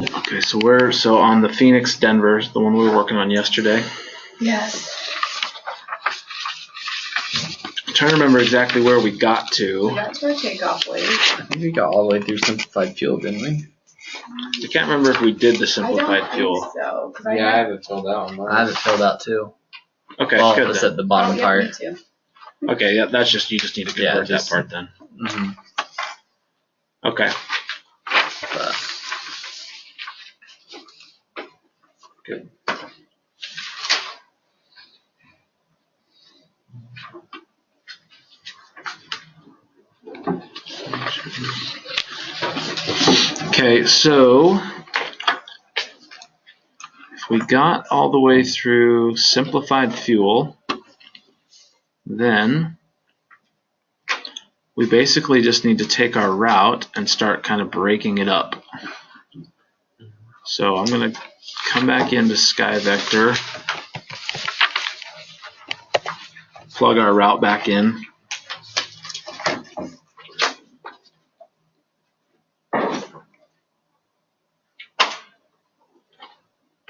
Okay, so we're on the Phoenix Denver, the one we were working on yesterday. Yes. I'm trying to remember exactly where we got to. We got to our takeoff weight. I think we got all the way through simplified fuel, didn't we? I can't remember if we did the simplified I don't fuel. think so. I have it filled out. I have it filled out too. Okay, Well, good it's then. at the bottom yeah, part. me too. Okay, yeah, that's just, you just need to convert that part then. Mm-hmm. Okay. But Good. Okay, so if we got all the way through simplified fuel, then we basically just need to take our route and start kind of breaking it up. So I'm going to come back into SkyVector, plug our route back in.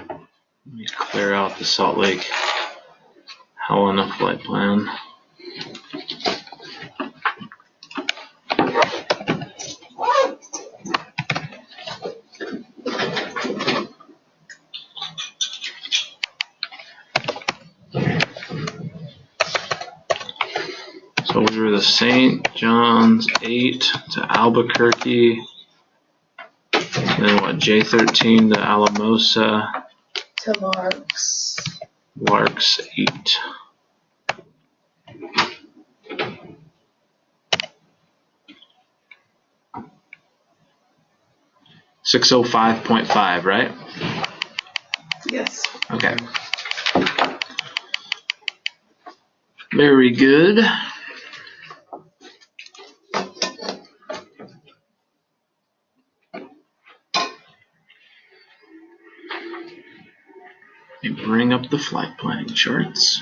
Let me clear out the Salt Lake Helena flight plan. So we were the St. John's 8 to Albuquerque, then what, J13 to Alamosa, To Larks. Larks 8. $605.5, right? Yes. Okay. Very good. Let me bring up the flight planning charts.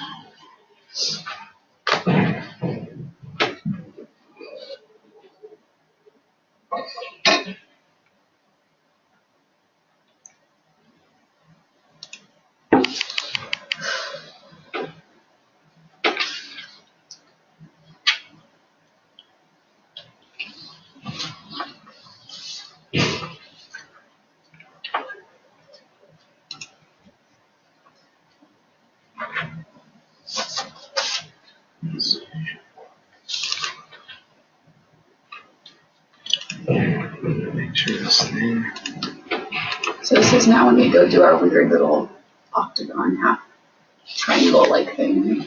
Make sure this thing. So this is now when we go do our weird little octagon half triangle like thing.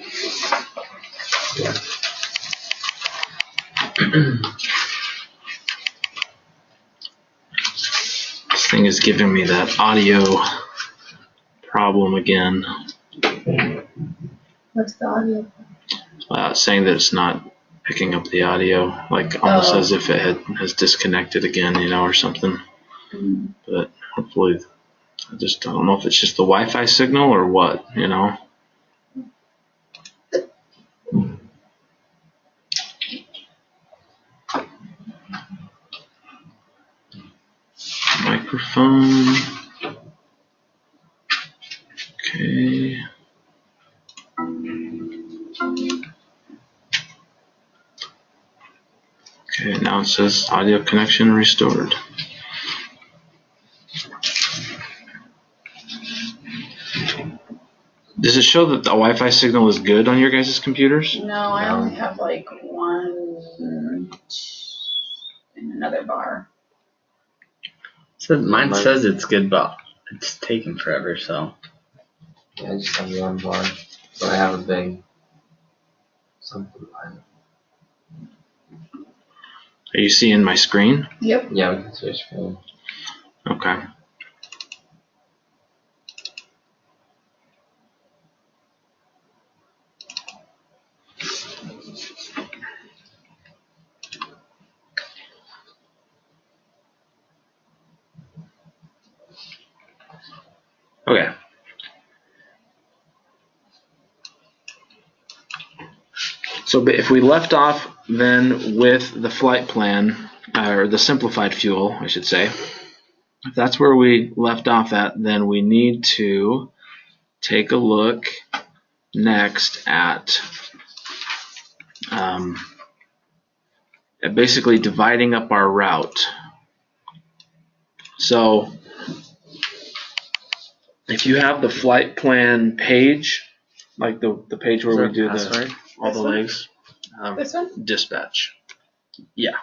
This thing is giving me that audio problem again. What's the audio? Saying that it's not picking up the audio, like almost as if it has disconnected again, or something. Mm. But hopefully, I don't know if it's just the Wi-Fi signal or what, Microphone. Okay. Okay, now it says audio connection restored. Does it show that the Wi-Fi signal is good on your guys' computers? No, I only have like one in another bar. so mine says it's good, but it's taking forever. So Yeah, I just have one bar, but I have a big something behind it. Are you seeing my screen? Yep. Yeah, we can switch screen. Okay. Okay. So if we left off then with the flight plan, or the simplified fuel, I should say, if that's where we left off at, then we need to take a look next at basically dividing up our route. So if you have the flight plan page, like the page where we do all the legs, This one? dispatch. Yeah.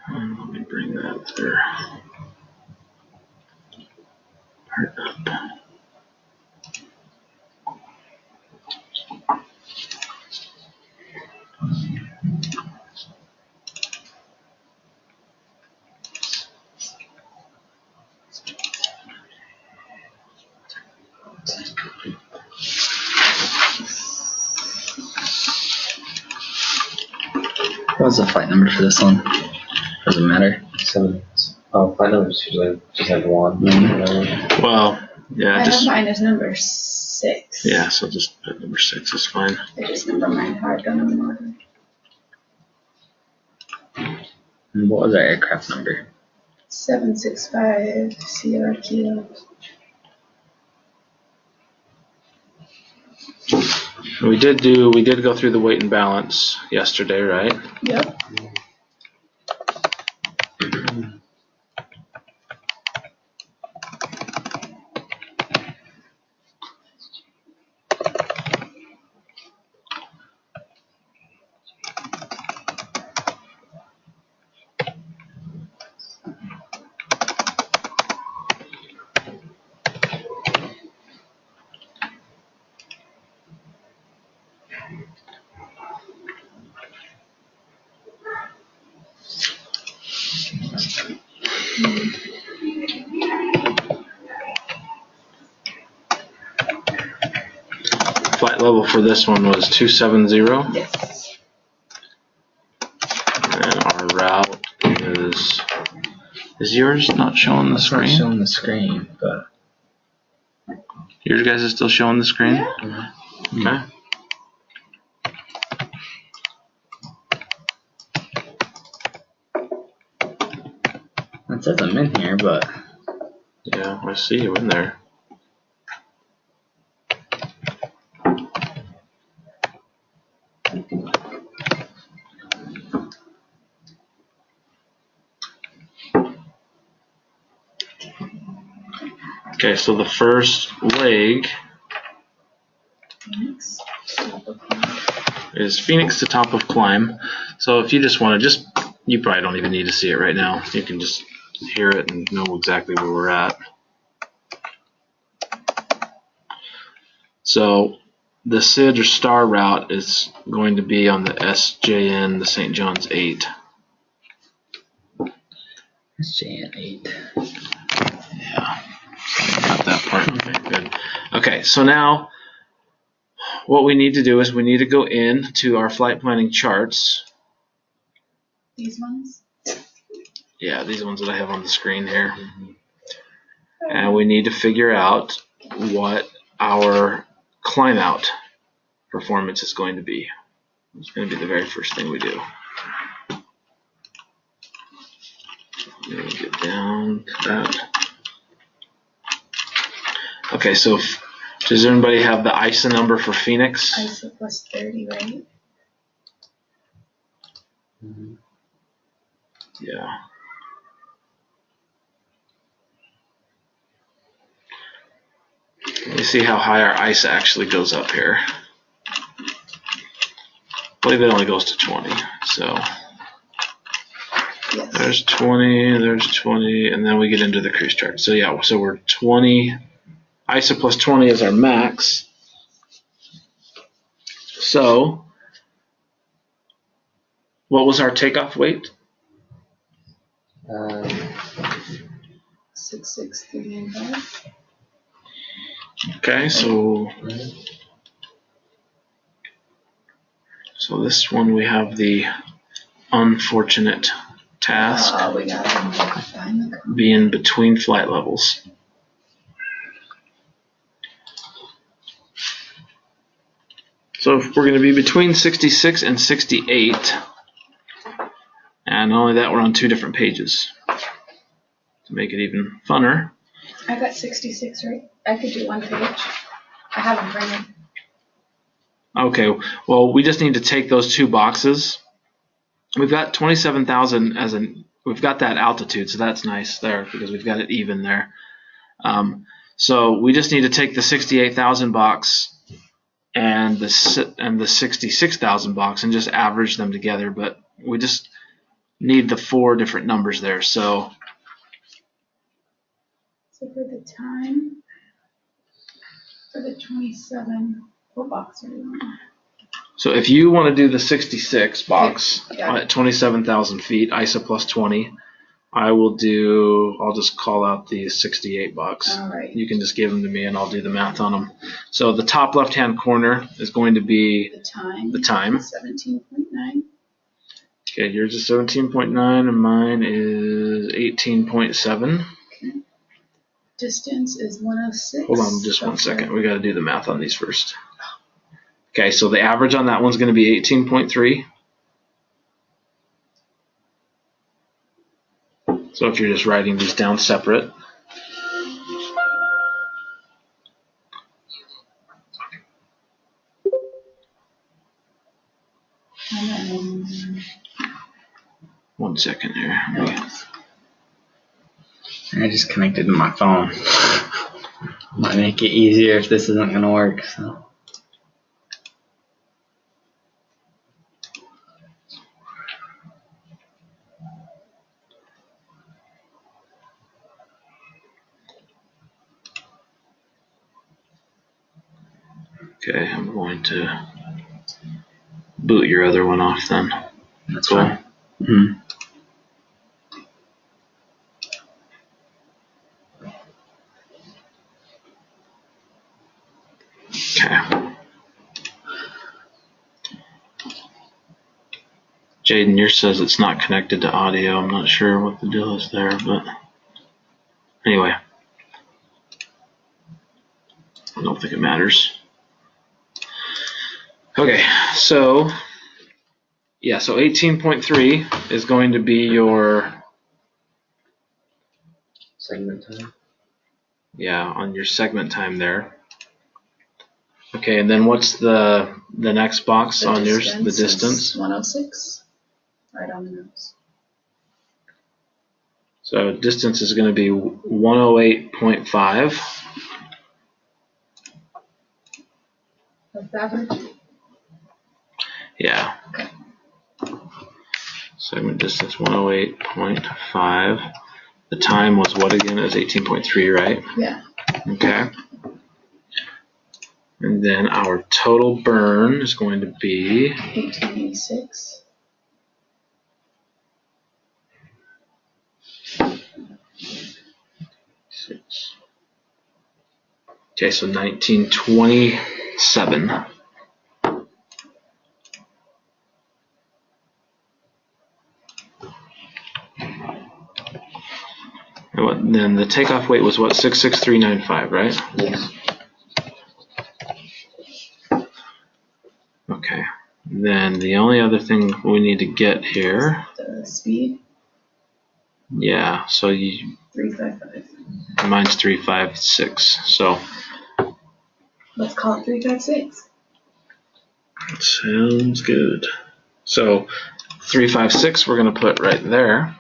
Let me bring that there. Part up. What's the flight number for this one? Doesn't matter. 7. Oh, flight numbers usually just like 1. Mm-hmm. Well, yeah, I just have mine as number 6. yeah. So just put number 6 is fine. I just number mine how I've done them in order. And what was our aircraft number? 765 Sierra Kilo. We did go through the weight and balance yesterday, right? Yep. Flight level for this one was 270. Yes. And our route is yours not showing the It's not screen? showing the screen, but Yours guys is still showing the screen? Yeah. Okay. it says I'm in here, but Yeah, I see you in there. Okay, so the first leg Thanks. is Phoenix to top of climb. So if you just want to you probably don't even need to see it right now. You can just hear it and know exactly where we're at. So the SID or star route is going to be on the SJN, the St. John's 8. it's JN8. Yeah, got that part. Okay, good. Okay, so now what we need to do is we need to go into our flight planning charts. These ones? Yeah, these ones that I have on the screen here. And we need to figure out what our climb out performance is going to be. It's going to be the very first thing we do. Let me get down to that. Okay, so does everybody have the ISA number for Phoenix? ISA plus 30, right? Mm-hmm. Yeah. Let me see how high our ISA actually goes up here. I believe it only goes to 20. So Yes. there's 20, and then we get into the cruise chart. So yeah, so we're 20. ISA plus 20 is our max. So what was our takeoff weight? 66395. Okay, so this one we have the unfortunate task We got to find the being between flight levels. So if we're going to be between 66 and 68, and not only that, we're on 2 different pages to make it even funner. I got 66 right. I could do 1 page. I have them printed. Okay, well, we just need to take those 2 boxes. We've got 27,000 as we've got that altitude, so that's nice there because we've got it even there. So we just need to take the 68,000 box and the 66,000 box and just average them together, but we just need the 4 different numbers there. So For the time, for the 27, what box are you on? So if you want to do the 66 box Yeah. at 27,000 feet, ISA plus 20, I'll just call out the 68 box. All right. You can just give them to me and I'll do the math on them. So the top left-hand corner is going to be The time. the time. 17.9. Okay, yours is 17.9 and mine is 18.7. Okay. Distance is 106. Hold on just one second. We got to do the math on these first. Okay, so the average on that one's going to be 18.3. So if you're just writing these down separate. One second here. I just connected to my phone. Might make it easier if this isn't gonna work. So. Okay, I'm going to boot your other one off then. That's Cool. fine. Mm-hmm. Okay. Jaden, yours says it's not connected to audio. I'm not sure what the deal is there, but anyway. I don't think it matters. Okay, so yeah, so 18.3 is going to be your segment time. Yeah, on your segment time there. Okay, and then what's the next box on yours? The distance. 106. Right on the nose. So distance is going to be 108.5. That's average. Yeah. Okay. Segment distance 108.5. The time was what again? It was 18.3, right? Yeah. Okay. And then our total burn is going to be 1886. Okay, so 1927. And then the takeoff weight was what? 66395, right? Yeah. Okay. Then the only other thing we need to get here. The speed. Yeah. So 355. mine's 356. So. Let's call it 356. Sounds good. So 356 we're going to put right there.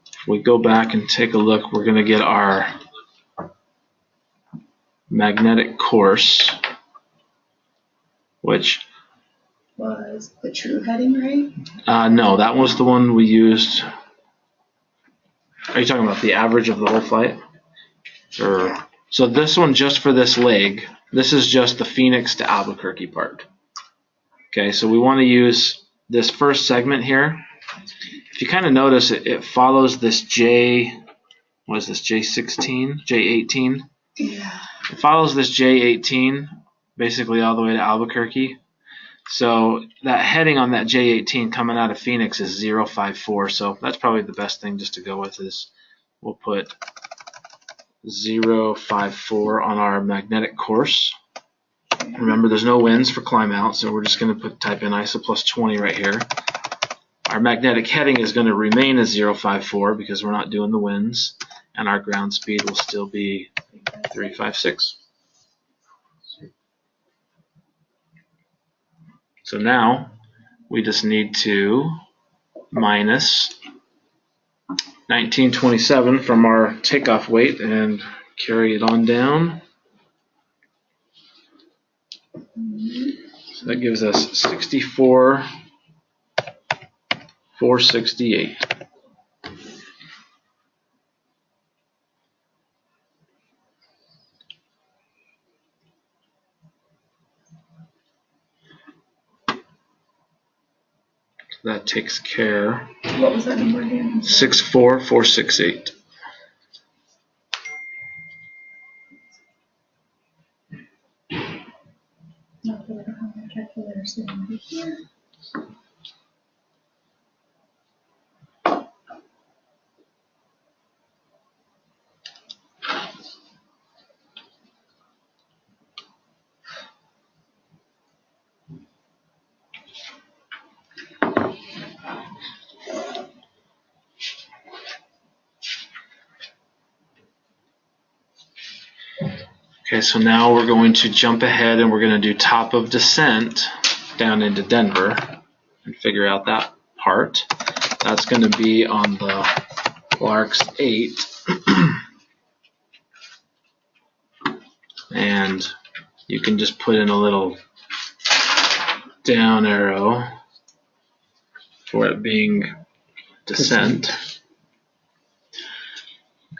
If we go back and take a look, we're going to get our magnetic course, which was the true heading rate? No, that was the one we used. Are you talking about the average of the whole flight? Or so this one just for this leg, this is just the Phoenix to Albuquerque part. Okay, so we want to use this first segment here. If you kind of notice, it follows this what is this, J16, J18? Yeah. It follows this J18 basically all the way to Albuquerque. So that heading on that J18 coming out of Phoenix is 054. So that's probably the best thing just to go with is we'll put 054 on our magnetic course. Remember, there's no winds for climb out, so we're just going to type in ISO plus 20 right here. Our magnetic heading is going to remain as 054 because we're not doing the winds, and our ground speed will still be 356. So now we just need to minus 1927 from our takeoff weight and carry it on down. So that gives us 64,468. That takes care. What was that number again? 64,468. No, I don't have my calculator sitting right here. Okay, so now we're going to jump ahead and we're going to do top of descent down into Denver and figure out that part. That's going to be on the Lark's 8. And you can just put in a little down arrow for it being descent.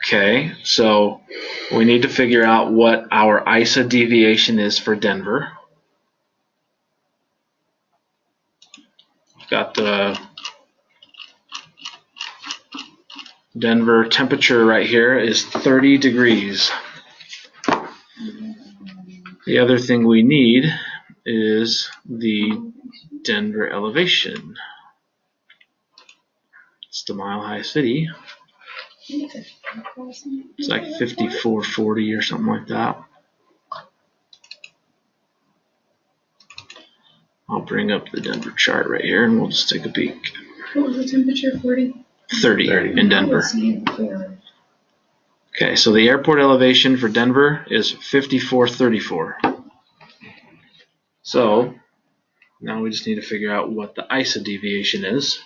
Okay, so we need to figure out what our ISA deviation is for Denver. We've got the Denver temperature right here is 30 degrees. The other thing we need is the Denver elevation. It's the Mile High City. It's like 5440 or something like that. I'll bring up the Denver chart right here and we'll just take a peek. What was the temperature? 40? 30 in Denver. Okay, so the airport elevation for Denver is 5434. So now we just need to figure out what the ISA deviation is.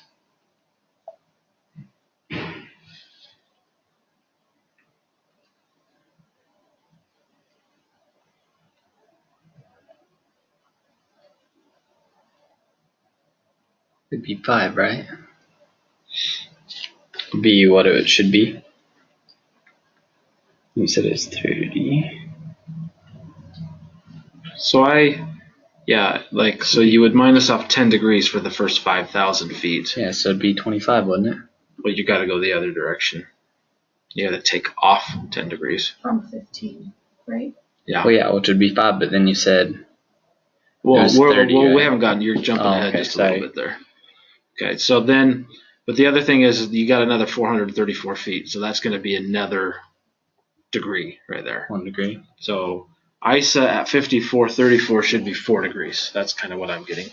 It'd be 5, right? Be what it should be. You said it's 30. So so you would minus off 10 degrees for the first 5,000 feet. Yeah, so it'd be 25, wouldn't it? But you got to go the other direction. You got to take off 10 degrees. From 15, right? Yeah. Well, yeah, which would be 5, but then you said. Well, 30, we right? haven't gotten. You're jumping ahead okay, just a sorry. little bit there. Okay, so then, but the other thing is you got another 434 feet, so that's going to be another degree right there. 1 degree. So ISA at 5434 should be 4 degrees. That's kind of what I'm getting.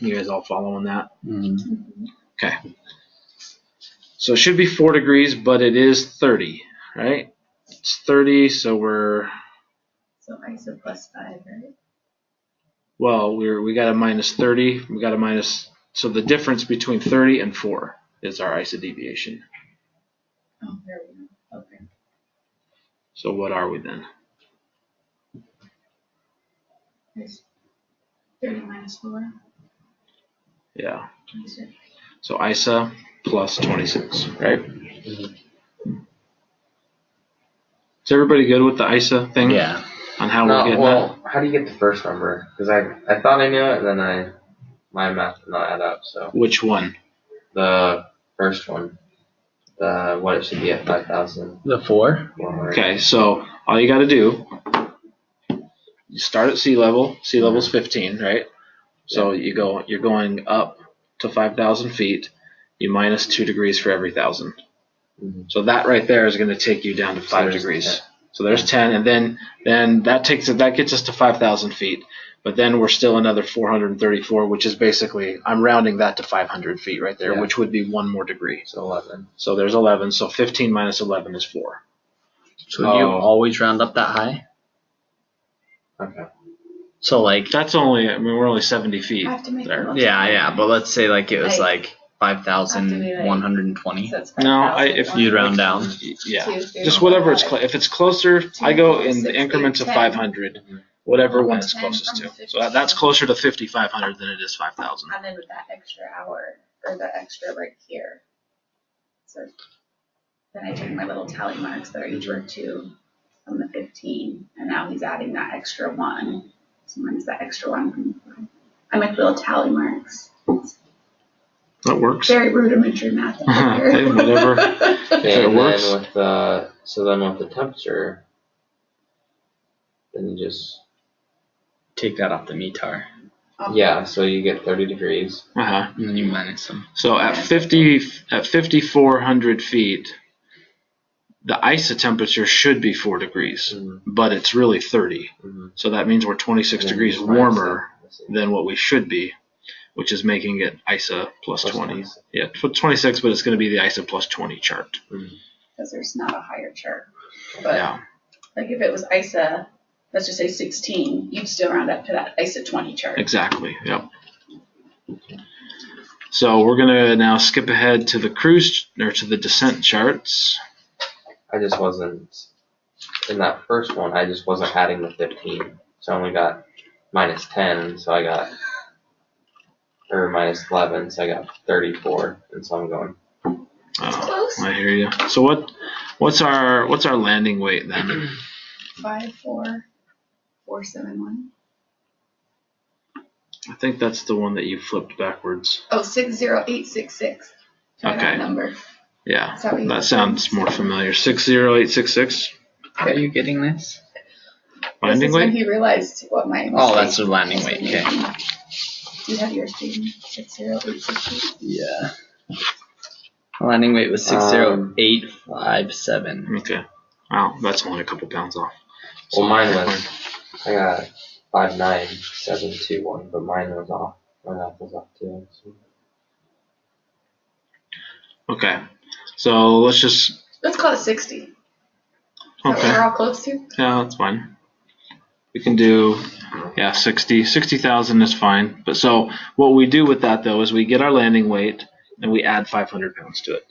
You guys all following that? Mm-hmm. Okay. So it should be 4 degrees, but it is 30, right? It's 30, so we're. So ISO plus 5, right? Well, we got a minus 30. We got a minus. So the difference between 30 and 4 is our ISA deviation. Oh, there we go. Okay. So what are we then? There's 30 minus 4. Yeah. 26. So ISA plus 26, right? Mm-hmm. Is everybody good with the ISA thing? Yeah. On how we're getting that? How do you get the first number? Because I thought I knew it, and then my math did not add up. So Which one? the first one, what it should be at 5,000. The 4? Okay, so all you got to do, you start at sea level. Sea level's 15, right? So you're going up to 5,000 feet. You minus 2 degrees for every 1,000. Mm-hmm. So that right there is going to take you down to 5 degrees. 10. So there's 10, and then that gets us to 5,000 feet. But then we're still another 434, which is basically, I'm rounding that to 500 feet right there, which would be 1 more degree. So 11. So there's 11. So 15 minus 11 is 4. So you always round up that high? Okay. So like That's only, I mean, we're only 70 feet I have to make there. a motion. yeah, but let's say like it was Like, like 5,120. So it's No, 5,000, if you round down. Yeah, 2, 3, just whatever it's 5. if it's closer, I go in 6, increments of 10. 500, whatever one Well, is 10 closest from to. the So 50. that's closer to 5,500 than it is 5,000. And then with that extra hour, or the extra right here. So then I took my little tally marks that are each worth 2 from the 15, and now he's adding that extra 1. So minus that extra 1 from the 5. I make little tally marks. That works. Very rudimentary math. Hey, whatever. Okay, it and works. then with the temperature, then you just Take that off the METAR. so you get 30 degrees. Uh-huh. And then you minus them. So at 5,400 feet, the isotemperature should be 4 degrees, but it's really 30. Mm-hmm. So that means we're 26 And then degrees you just minus warmer that. than what we should be, which is making it ISA plus 20. 26. Yeah, 26, but it's going to be the ISA plus 20 chart. Because there's not a higher chart. But Yeah. like if it was ISA, let's just say 16, you'd still round up to that ISA 20 chart. Exactly. Yep. So we're going to now skip ahead to the cruise or to the descent charts. I just wasn't, in that first one, I just wasn't adding the 15. So I only got minus 10, so I got, or minus 11, so I got 34. And so I'm going, Close. I hear you. So what's our landing weight then? 54471. I think that's the one that you flipped backwards. Oh, 60866. Try Okay. that number. Yeah, Is that what you that said? sounds more familiar. 60866 Are you getting this? landing This is when weight. he realized what my Oh, mistake that's the landing was weight. making. Okay. Do you have yours, Jaden? 60866. Yeah. Landing weight was 60857. Okay. Wow, that's only a couple pounds off. well, mine was, I got 59721, but mine was off. My math was off too. So. Okay. So let's just. Let's call it 60. Is that what Okay. we're all close to? Yeah, that's fine. We can do, 60. 60,000 is fine. But so what we do with that though is we get our landing weight and we add 500 pounds to it.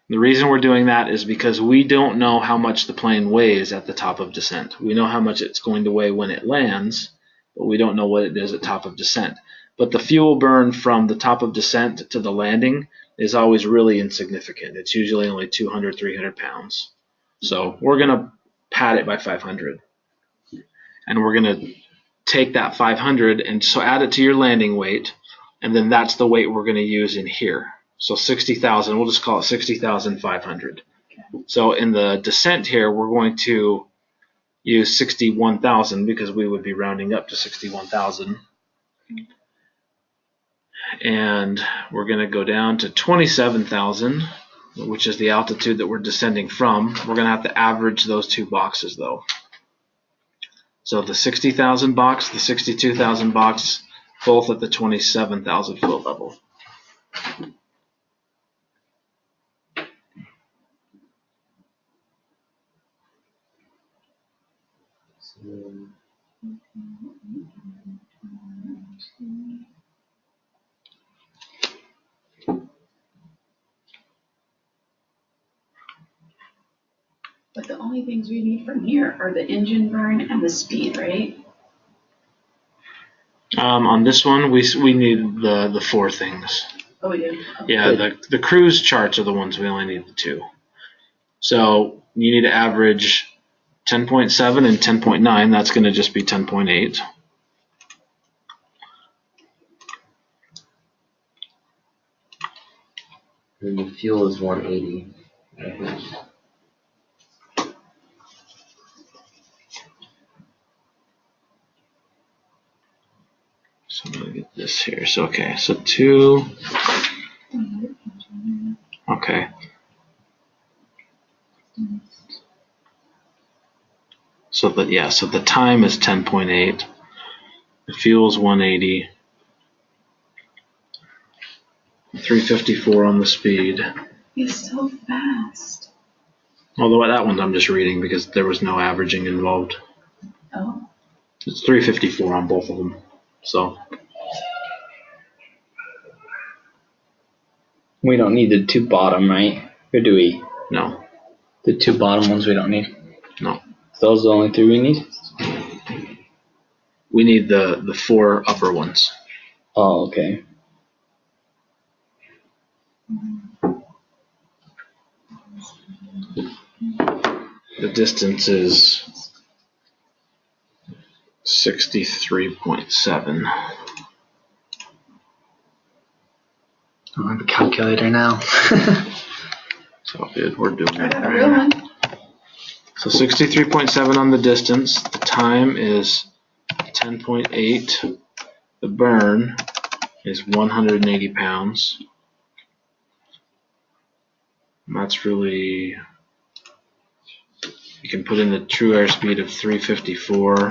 The reason we're doing that is because we don't know how much the plane weighs at the top of descent. We know how much it's going to weigh when it lands, but we don't know what it is at top of descent. But the fuel burn from the top of descent to the landing is always really insignificant. It's usually only 200, 300 pounds. So we're going to pad it by 500. And we're going to take that 500 and so add it to your landing weight, and then that's the weight we're going to use in here. So 60,000, we'll just call it 60,500. So in the descent here, we're going to use 61,000 because we would be rounding up to 61,000. And we're going to go down to 27,000, which is the altitude that we're descending from. We're going to have to average those two boxes though. So the 60,000 box, the 62,000 box, both at the 27,000 foot level. But the only things we need from here are the engine burn and the speed, right? On this one, we need the 4 things. Oh, we do? Okay. Yeah, the cruise charts are the ones we only need the 2. So you need to average 10.7 and 10.9. That's going to just be 10.8. And the fuel is 180. I think. So I'm gonna get this here. So okay, so 2. Okay. So the time is 10.8. The fuel's 180. 354 on the speed. He's so fast. Although that one I'm just reading because there was no averaging involved. Oh. It's 354 on both of them. So We don't need the 2 bottom, right? Or do we? no. The 2 bottom ones we don't need? No. Those are the only 3 we need? We need the 4 upper ones. Oh, okay. The distance is 63.7. I don't have a calculator now. It's all good. We're doing I it. got a real one. So 63.7 on the distance. The time is 10.8. The burn is 180 pounds. And that's really, you can put in the true airspeed of 354.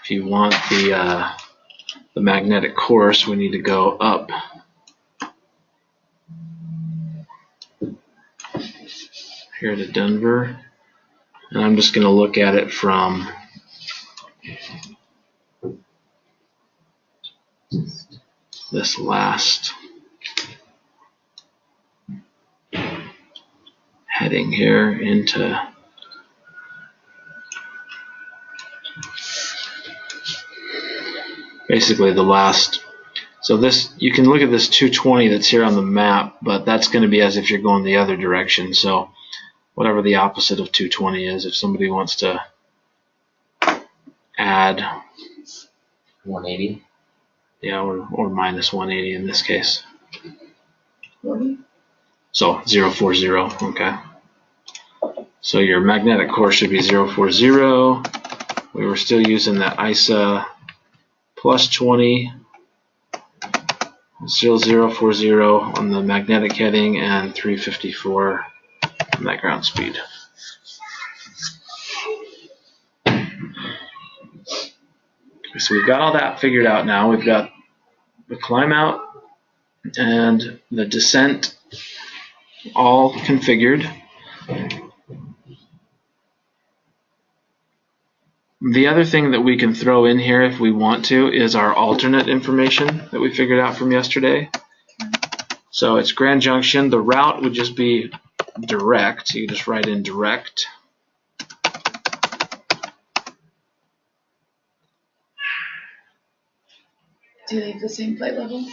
If you want the magnetic course, we need to go up. Here to Denver. And I'm just going to look at it from this last heading here into basically the last. So this, you can look at this 220 that's here on the map, but that's going to be as if you're going the other direction. So whatever the opposite of 220 is, if somebody wants to add 180. Yeah, or minus 180 in this case. 40. So 040, okay. So your magnetic course should be 040. We were still using that ISA plus 20. Still 040 on the magnetic heading and 354 on that ground speed. So we've got all that figured out now. We've got the climb out and the descent all configured. The other thing that we can throw in here if we want to is our alternate information that we figured out from yesterday. So it's Grand Junction. The route would just be direct. You just write in direct. Do you leave the same flight level?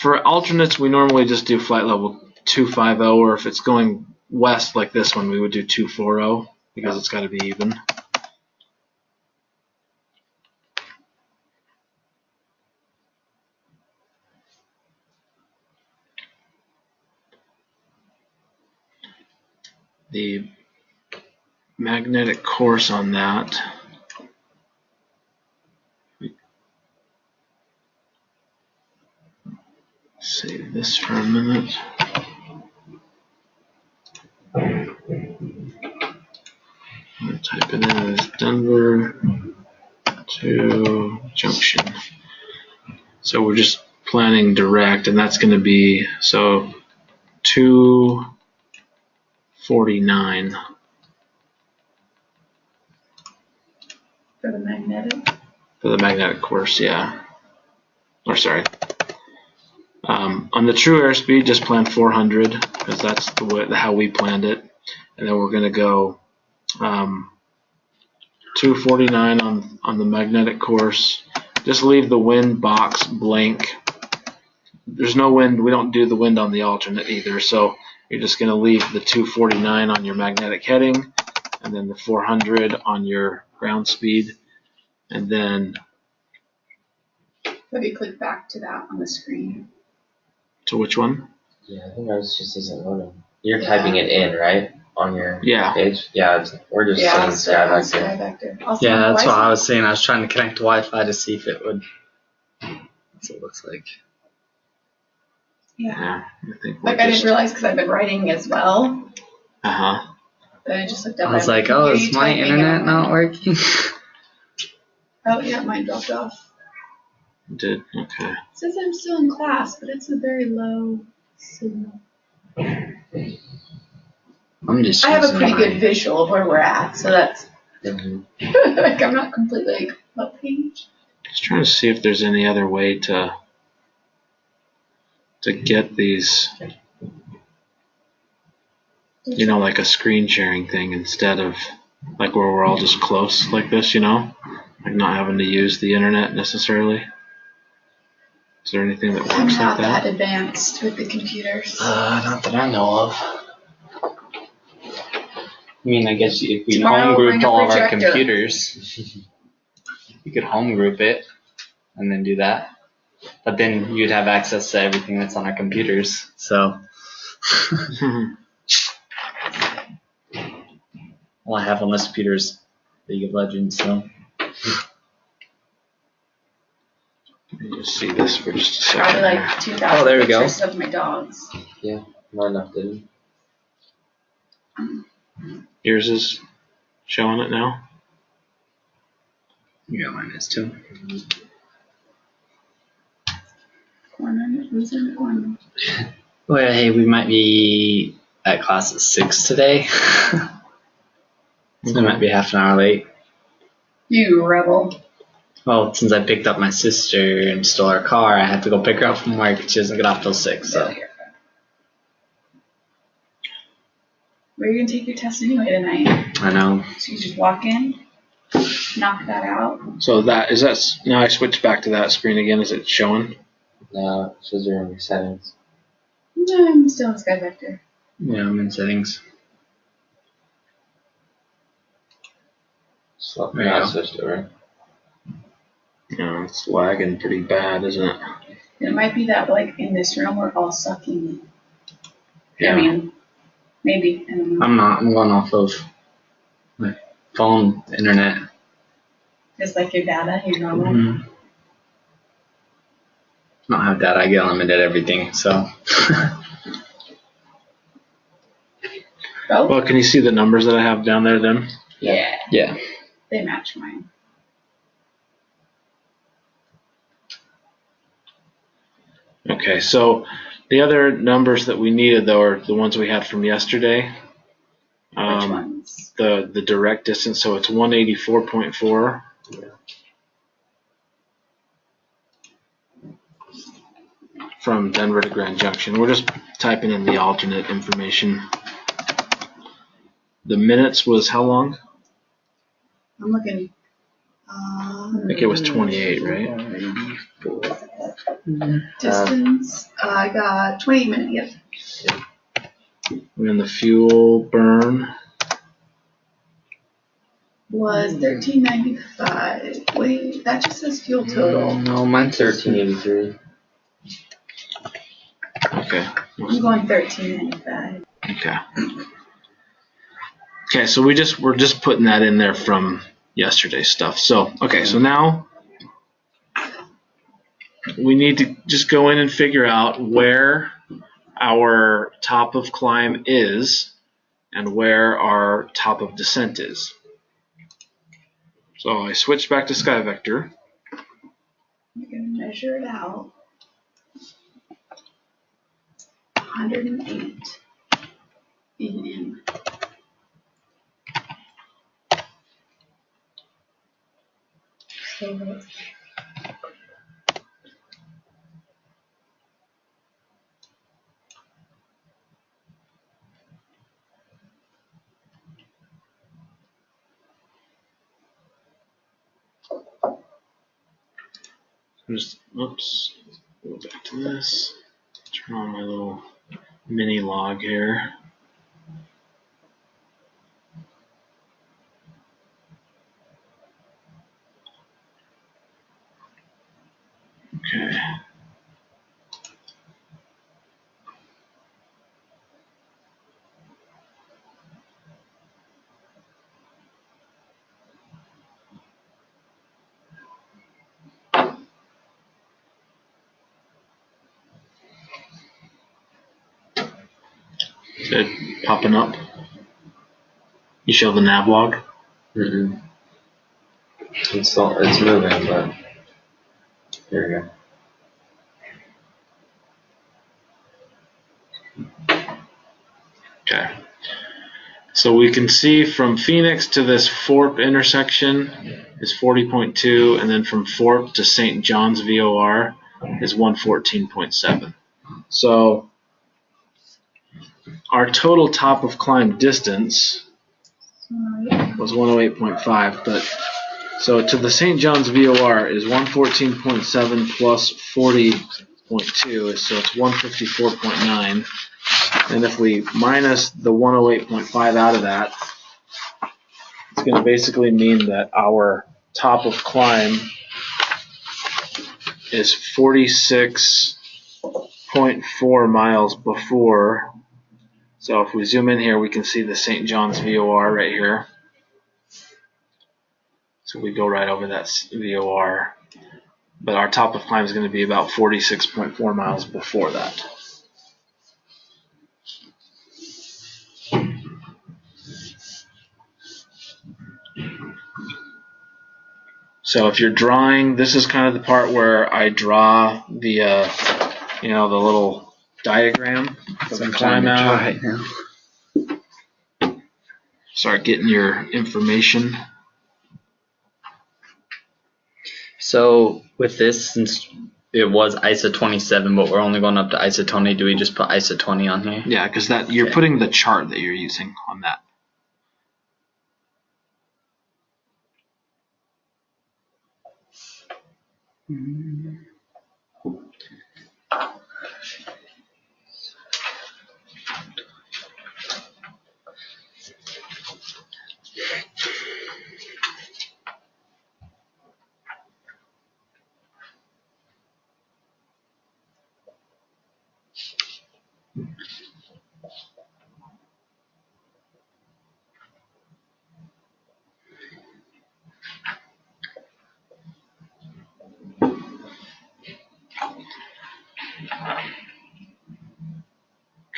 For alternates, we normally just do flight level 250, or if it's going west like this one, we would do 240 because it's got to be even. The magnetic course on that, save this for a minute. I'm going to type it in as Denver to Junction. So we're just planning direct, and that's going to be, so 249. For the magnetic? For the magnetic course, yeah. Or sorry. On the true airspeed, just plan 400 because that's how we planned it. And then we're going to go 249 on the magnetic course. Just leave the wind box blank. There's no wind. We don't do the wind on the alternate either. So you're just going to leave the 249 on your magnetic heading and then the 400 on your ground speed. And then Have you clicked back to that on the screen? To which one? Yeah, I think ours just isn't loading. You're typing it in, right? On your Yeah. page? Yeah, we're just saying Skyvector. Yeah, that's what I was saying. I was trying to connect to Wi-Fi to see if it would. That's what it looks like. Yeah. I think Like, I didn't realize because I've been writing as well. Uh-huh. Then I just looked up. I was like, oh, is my internet not working? Oh, yeah, mine dropped off. Did? Okay. It says I'm still in class, but it's a very low signal. I'm just. I have a pretty good visual of where we're at, so that's like I'm not completely like, what page? Just trying to see if there's any other way to get these, you know, like a screen sharing thing instead of like where we're all just close like this, you know, like not having to use the internet necessarily. Is there anything that I'm works not like that? that advanced with the computers. Not that I know of. I mean, I guess if we Tomorrow, home bring grouped a all of our projector. computers, you could home group it and then do that. But then you'd have access to everything that's on our computers. So all I have on this computer is League of Legends. So Let me just see this for just a second. Probably like here. 2,000 there we go. pictures of my dogs. Yeah, mine updated. Yours is showing it now. yeah, mine is too. Corner, who's in the corner? Well, hey, we might be at class at 6 today. So we might be half an hour late. You rebel. Well, since I picked up my sister and stole her car, I had to go pick her up from work. She doesn't get off till 6. So Where are you gonna take your test anyway tonight? I know. So you just walk in, knock that out. So that is that. Now I switched back to that screen again. Is it showing? No, it says you're in your settings. No, I'm still in Skyvector. Yeah, I'm in settings. So There you now go. I switched over. Yeah, it's lagging pretty bad, isn't it? It might be that like in this room we're all sucking. Yeah. I mean, maybe. I don't know. I'm not. I'm going off of my phone internet. Just like your data, your normal. Mm-hmm. I don't have data. I get unlimited everything. So. Oh, Well, can you see the numbers that I have down there then? yeah. Yeah. They match mine. Okay, so the other numbers that we needed though are the ones we had from yesterday. Which ones? The direct distance, so it's 184.4. From Denver to Grand Junction. We're just typing in the alternate information. The minutes was how long? I'm looking. I think it was 28, right? Distance. I got 20 minutes. Yep. And then the fuel burn Was 13.95. Wait, that just says fuel total. No, mine's 1383. Okay. I'm going 13.95. Okay. Okay, so we're just putting that in there from yesterday's stuff. So okay, so now we need to just go in and figure out where our top of climb is and where our top of descent is. So I switched back to Skyvector. You're going to measure it out. 108 in. So Just oops. Go back to this. Turn on my little mini log here. Okay. Is it popping up? You show the nav log? Mm-mm. It's moving, but here we go. Okay. So we can see from Phoenix to this Forp intersection is 40.2, and then from Forp to St. John's VOR is 114.7. So our total top of climb distance was 108.5, but so to the St. John's VOR is 114.7 plus 40.2, so it's 154.9. And if we minus the 108.5 out of that, it's going to basically mean that our top of climb is 46.4 miles before. So if we zoom in here, we can see the St. John's VOR right here. So we go right over that VOR. But our top of climb is going to be about 46.4 miles before that. So if you're drawing, this is kind of the part where I draw the, the little diagram for the climb out. Start getting your information. So with this, since it was ISO 27, but we're only going up to ISO 20, do we just put ISO 20 on here? Yeah, because that you're Okay. putting the chart that you're using on that.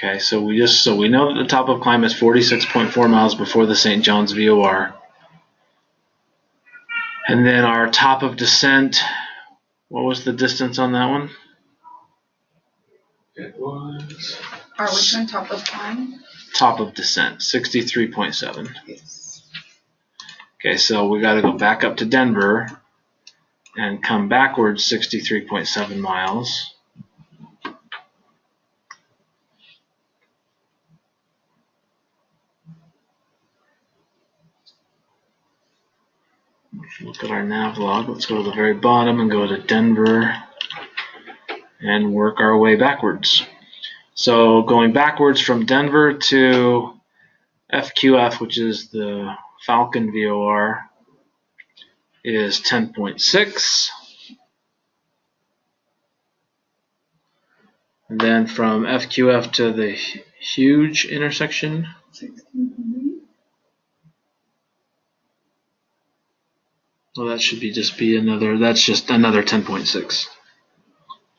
Okay, so we know that the top of climb is 46.4 miles before the St. John's VOR. And then our top of descent, what was the distance on that one? It was. Which one, top of climb? Top of descent, 63.7. Okay, so we got to go back up to Denver and come backwards 63.7 miles. Look at our nav log. Let's go to the very bottom and go to Denver and work our way backwards. So going backwards from Denver to FQF, which is the Falcon VOR, is 10.6. And then from FQF to the huge intersection, 16.8. well, that should be that's just another 10.6. So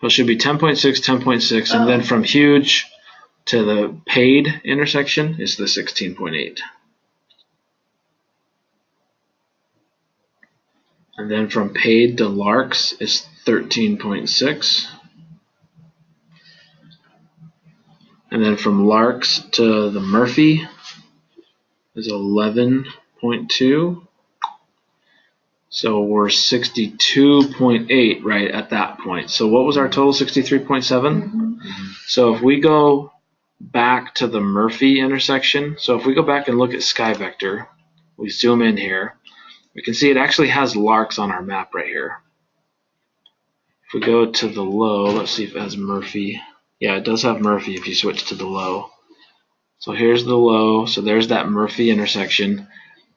it should be 10.6, 10.6, and then from huge to the paid intersection is the 16.8. And then from paid to Larks is 13.6. And then from Larks to the Murphy is 11.2. So we're 62.8 right at that point. So what was our total? 63.7? So if we go back to the Murphy intersection, so if we go back and look at Sky Vector, we zoom in here, we can see it actually has Larks on our map right here. If we go to the low, let's see if it has Murphy. Yeah, it does have Murphy if you switch to the low. So here's the low, so there's that Murphy intersection.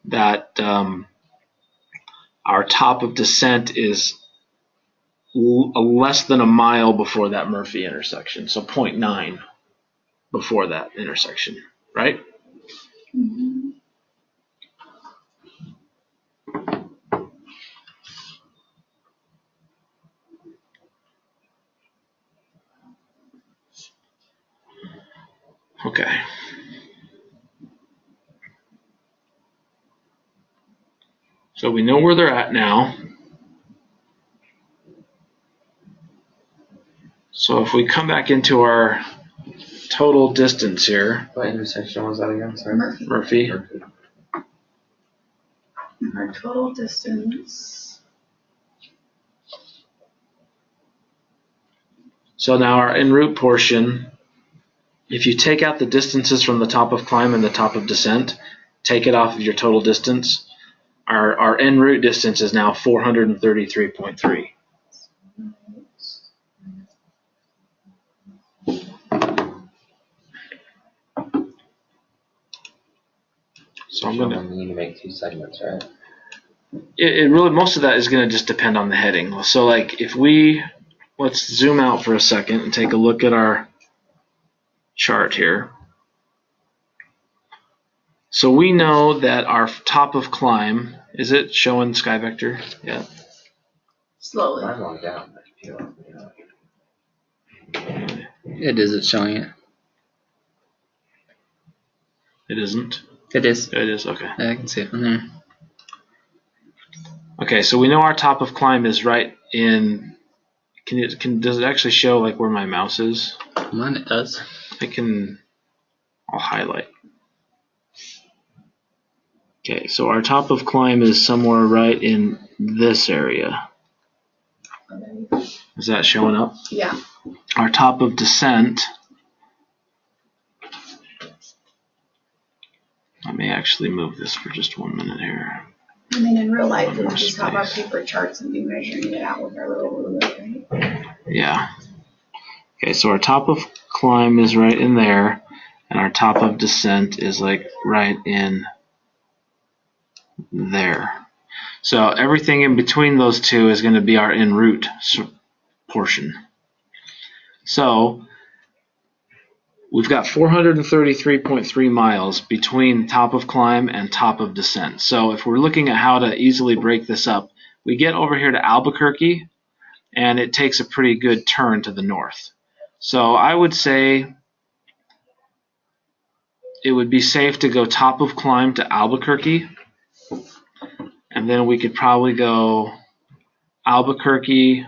That our top of descent is less than a mile before that Murphy intersection, so 0.9 before that intersection, right? Mhm. Okay. So we know where they're at now. So if we come back into our total distance here, What intersection was that again? Sorry. Murphy. Murphy, Our total distance. so now our en route portion, if you take out the distances from the top of climb and the top of descent, take it off of your total distance, our en route distance is now 433.3. So I'm gonna. You need to make 2 segments, right? It really, most of that is going to just depend on the heading. So like if let's zoom out for a second and take a look at our chart here. So we know that our top of climb, is it showing sky vector? Yeah. Slowly. I'm logged out. It is. It's showing it. It isn't. It is. It is, okay. Yeah, I can see it from there. Okay, so we know our top of climb is right in, does it actually show like where my mouse is? Mine it does. I'll highlight. Okay, so our top of climb is somewhere right in this area. Is that showing up? Yeah. Our top of descent, I may actually move this for just 1 minute here. I mean, in real life, we More just have our space. paper charts and be measuring it out with our little ruler, right? Yeah. Okay, so our top of climb is right in there, and our top of descent is like right in there. So everything in between those two is going to be our en route portion. So we've got 433.3 miles between top of climb and top of descent. So if we're looking at how to easily break this up, we get over here to Albuquerque, and it takes a pretty good turn to the north. So I would say it would be safe to go top of climb to Albuquerque, and then we could probably go Albuquerque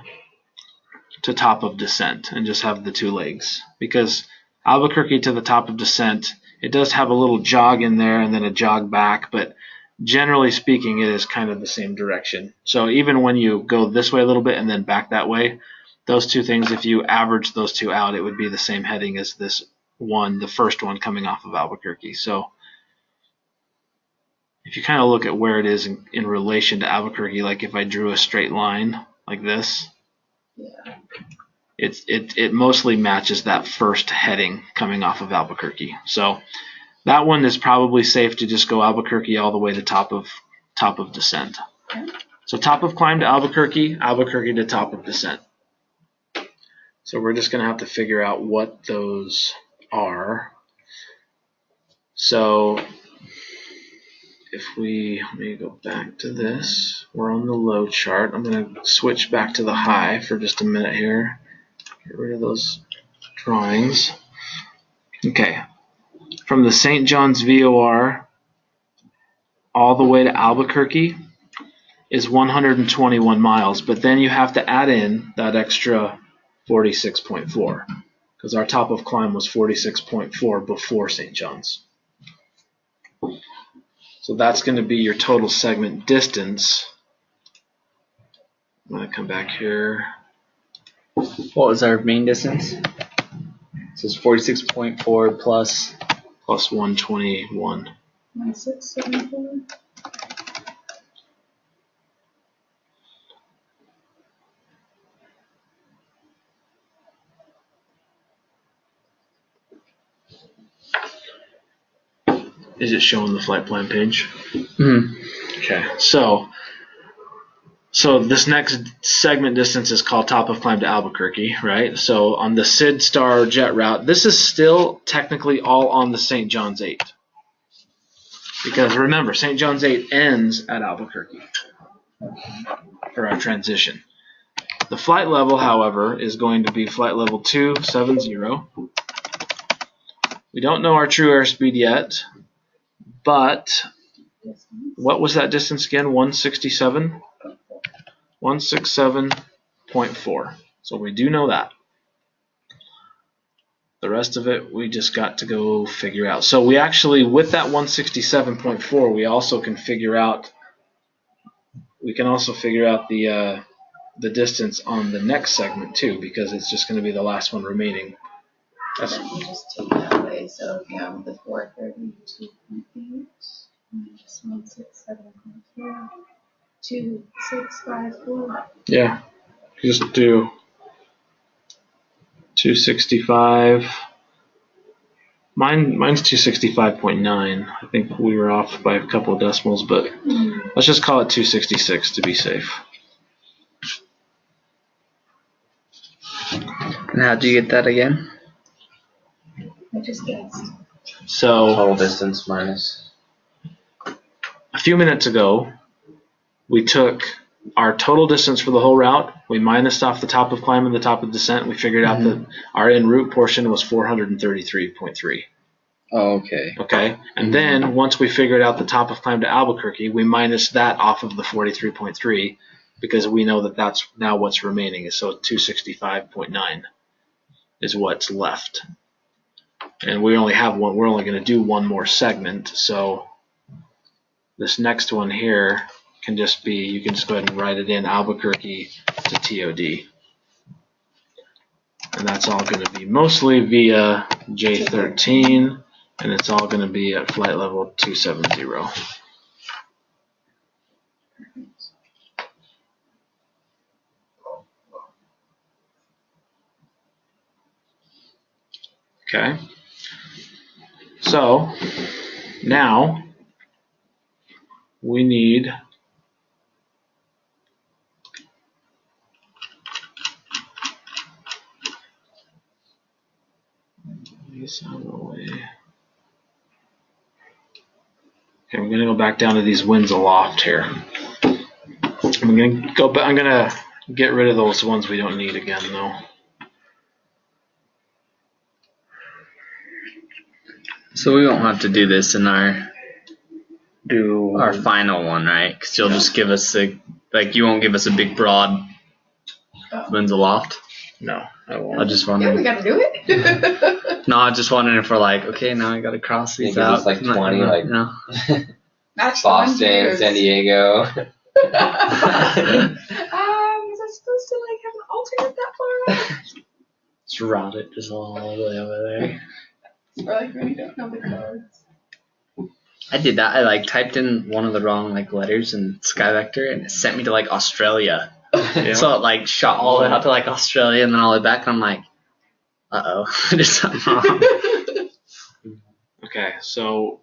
to top of descent and just have the 2 legs, because Albuquerque to the top of descent, it does have a little jog in there and then a jog back, but generally speaking it is kind of the same direction. So even when you go this way a little bit and then back that way, those 2 things, if you average those 2 out, it would be the same heading as this one, the first one coming off of Albuquerque. So if you kind of look at where it is in relation to Albuquerque, like if I drew a straight line like this, Yeah. it mostly matches that first heading coming off of Albuquerque. So that one is probably safe to just go Albuquerque all the way to top of descent. Okay. So top of climb to Albuquerque, Albuquerque to top of descent. So we're just going to have to figure out what those are. So if let me go back to this. We're on the low chart. I'm going to switch back to the high for just a minute here. Get rid of those drawings. Okay. From the St. John's VOR all the way to Albuquerque is 121 miles, but then you have to add in that extra 46.4 because our top of climb was 46.4 before St. John's. So that's going to be your total segment distance. I'm going to come back here. What was our main distance? So it's 46.4 plus. Plus 121. 1674. Is it showing the flight plan page? Mm-hmm. Okay, so So this next segment distance is called top of climb to Albuquerque, right? So on the Sid Star jet route, this is still technically all on the St. John's 8. Because remember, St. John's 8 ends at Albuquerque for our transition. The flight level, however, is going to be flight level 270. We don't know our true airspeed yet, but what was that distance again? 167? 167.4. So we do know that. The rest of it, we just got to go figure out. So we actually, with that 167.4, we also can figure out. We can also figure out the distance on the next segment too, because it's just going to be the last one remaining. And then you just take that away. So if you have the 432.8 minus 167.4, 2654. Yeah, just do 265. Mine's 265.9. I think we were off by a couple of decimals, but let's just call it 266 to be safe. And how'd you get that again? I just guessed. So Total distance minus. a few minutes ago, we took our total distance for the whole route. We minused off the top of climb and the top of descent. We figured out that our en route portion was 433.3. Oh, okay. Okay, and then once we figured out the top of climb to Albuquerque, we minused that off of the 43.3 because we know that that's now what's remaining. So 265.9 is what's left. And we only have one. We're only going to do one more segment. So this next one here can just be, you can just go ahead and write it in Albuquerque to TOD. And that's all going to be mostly via J13, and it's all going to be at flight level 270. Okay. So now we need these out of the way. Okay, we're going to go back down to these winds aloft here. I'm going to go. I'm going to get rid of those ones we don't need again, though. So we won't have to do this in our final one, right? Because you'll just give us you won't give us a big broad winds aloft. No, I won't. I just Yeah, we wondering. gotta do it. No, I just wondering if we're okay, now I gotta cross these give out. us 20, no. Match the ones you Boston, use. San Diego. Was I supposed to have an alternate that far out? Just route it just all the way over there. Or when you don't know the codes. I did that. I typed in one of the wrong letters in SkyVector, and it sent me to Australia. Yeah. So it shot all the way out to Australia, and then all the way back, and I'm like, uh-oh, I did something wrong. Okay, so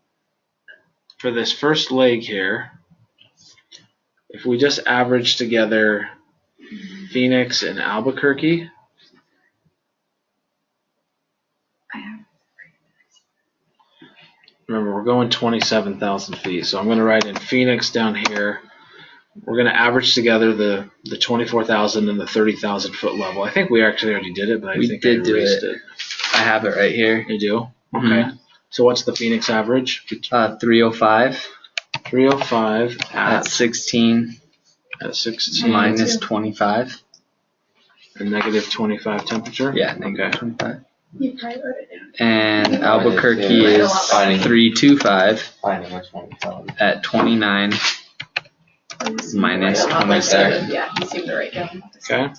for this first leg here, if we just average together Phoenix and Albuquerque, remember we're going 27,000 feet, so I'm going to write in Phoenix down here. We're going to average together the 24,000 and the 30,000 foot level. I think we actually already did it, but I think I erased it. I have it right here. You do? Okay. Mhm. So what's the Phoenix average? 305 305 at 16 at 16 minus 25. and negative 25 temperature? Yeah, negative Okay. 25. You probably wrote it down. And Yeah. Albuquerque is Finding 325 finding which one to tell them. at 29 minus Right on, 27. Yeah, you seem to write down. Okay.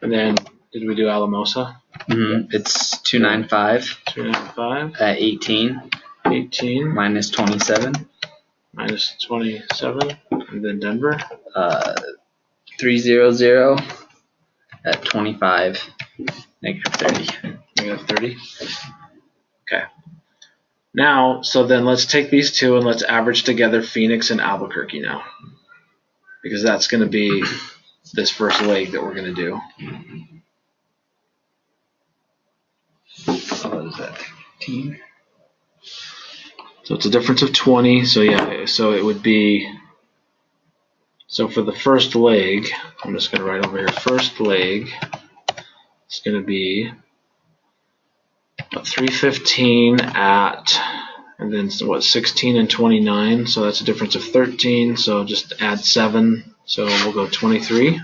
And then, did we do Alamosa? It's 295 295, at 18 18, minus 27. minus 27, and then Denver. 300 at 25 negative 30. Negative 30. Okay. Now, so then let's take these two and let's average together Phoenix and Albuquerque now. Because that's going to be this first leg that we're going to do. What is that? 15. So it's a difference of 20. So yeah, so it would be, so for the first leg, I'm just going to write over here, first leg, it's going to be a 315 at, and then what, 16 and 29, so that's a difference of 13, so just add 7, so we'll go 23.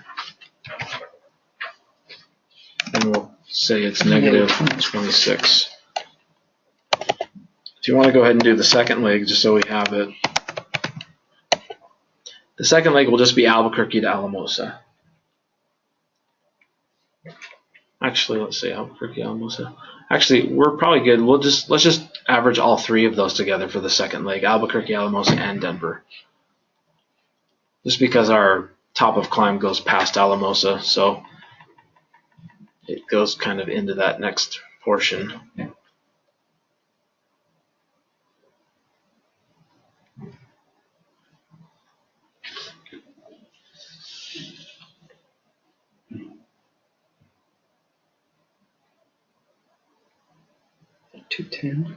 And we'll say it's negative 26. If you want to go ahead and do the second leg, just so we have it, the second leg will just be Albuquerque to Alamosa. Actually, let's say Albuquerque, Alamosa. Actually, we're probably good. Let's just average all 3 of those together for the second leg: Albuquerque, Alamosa, and Denver. Just because our top of climb goes past Alamosa, so it goes kind of into that next portion. $210.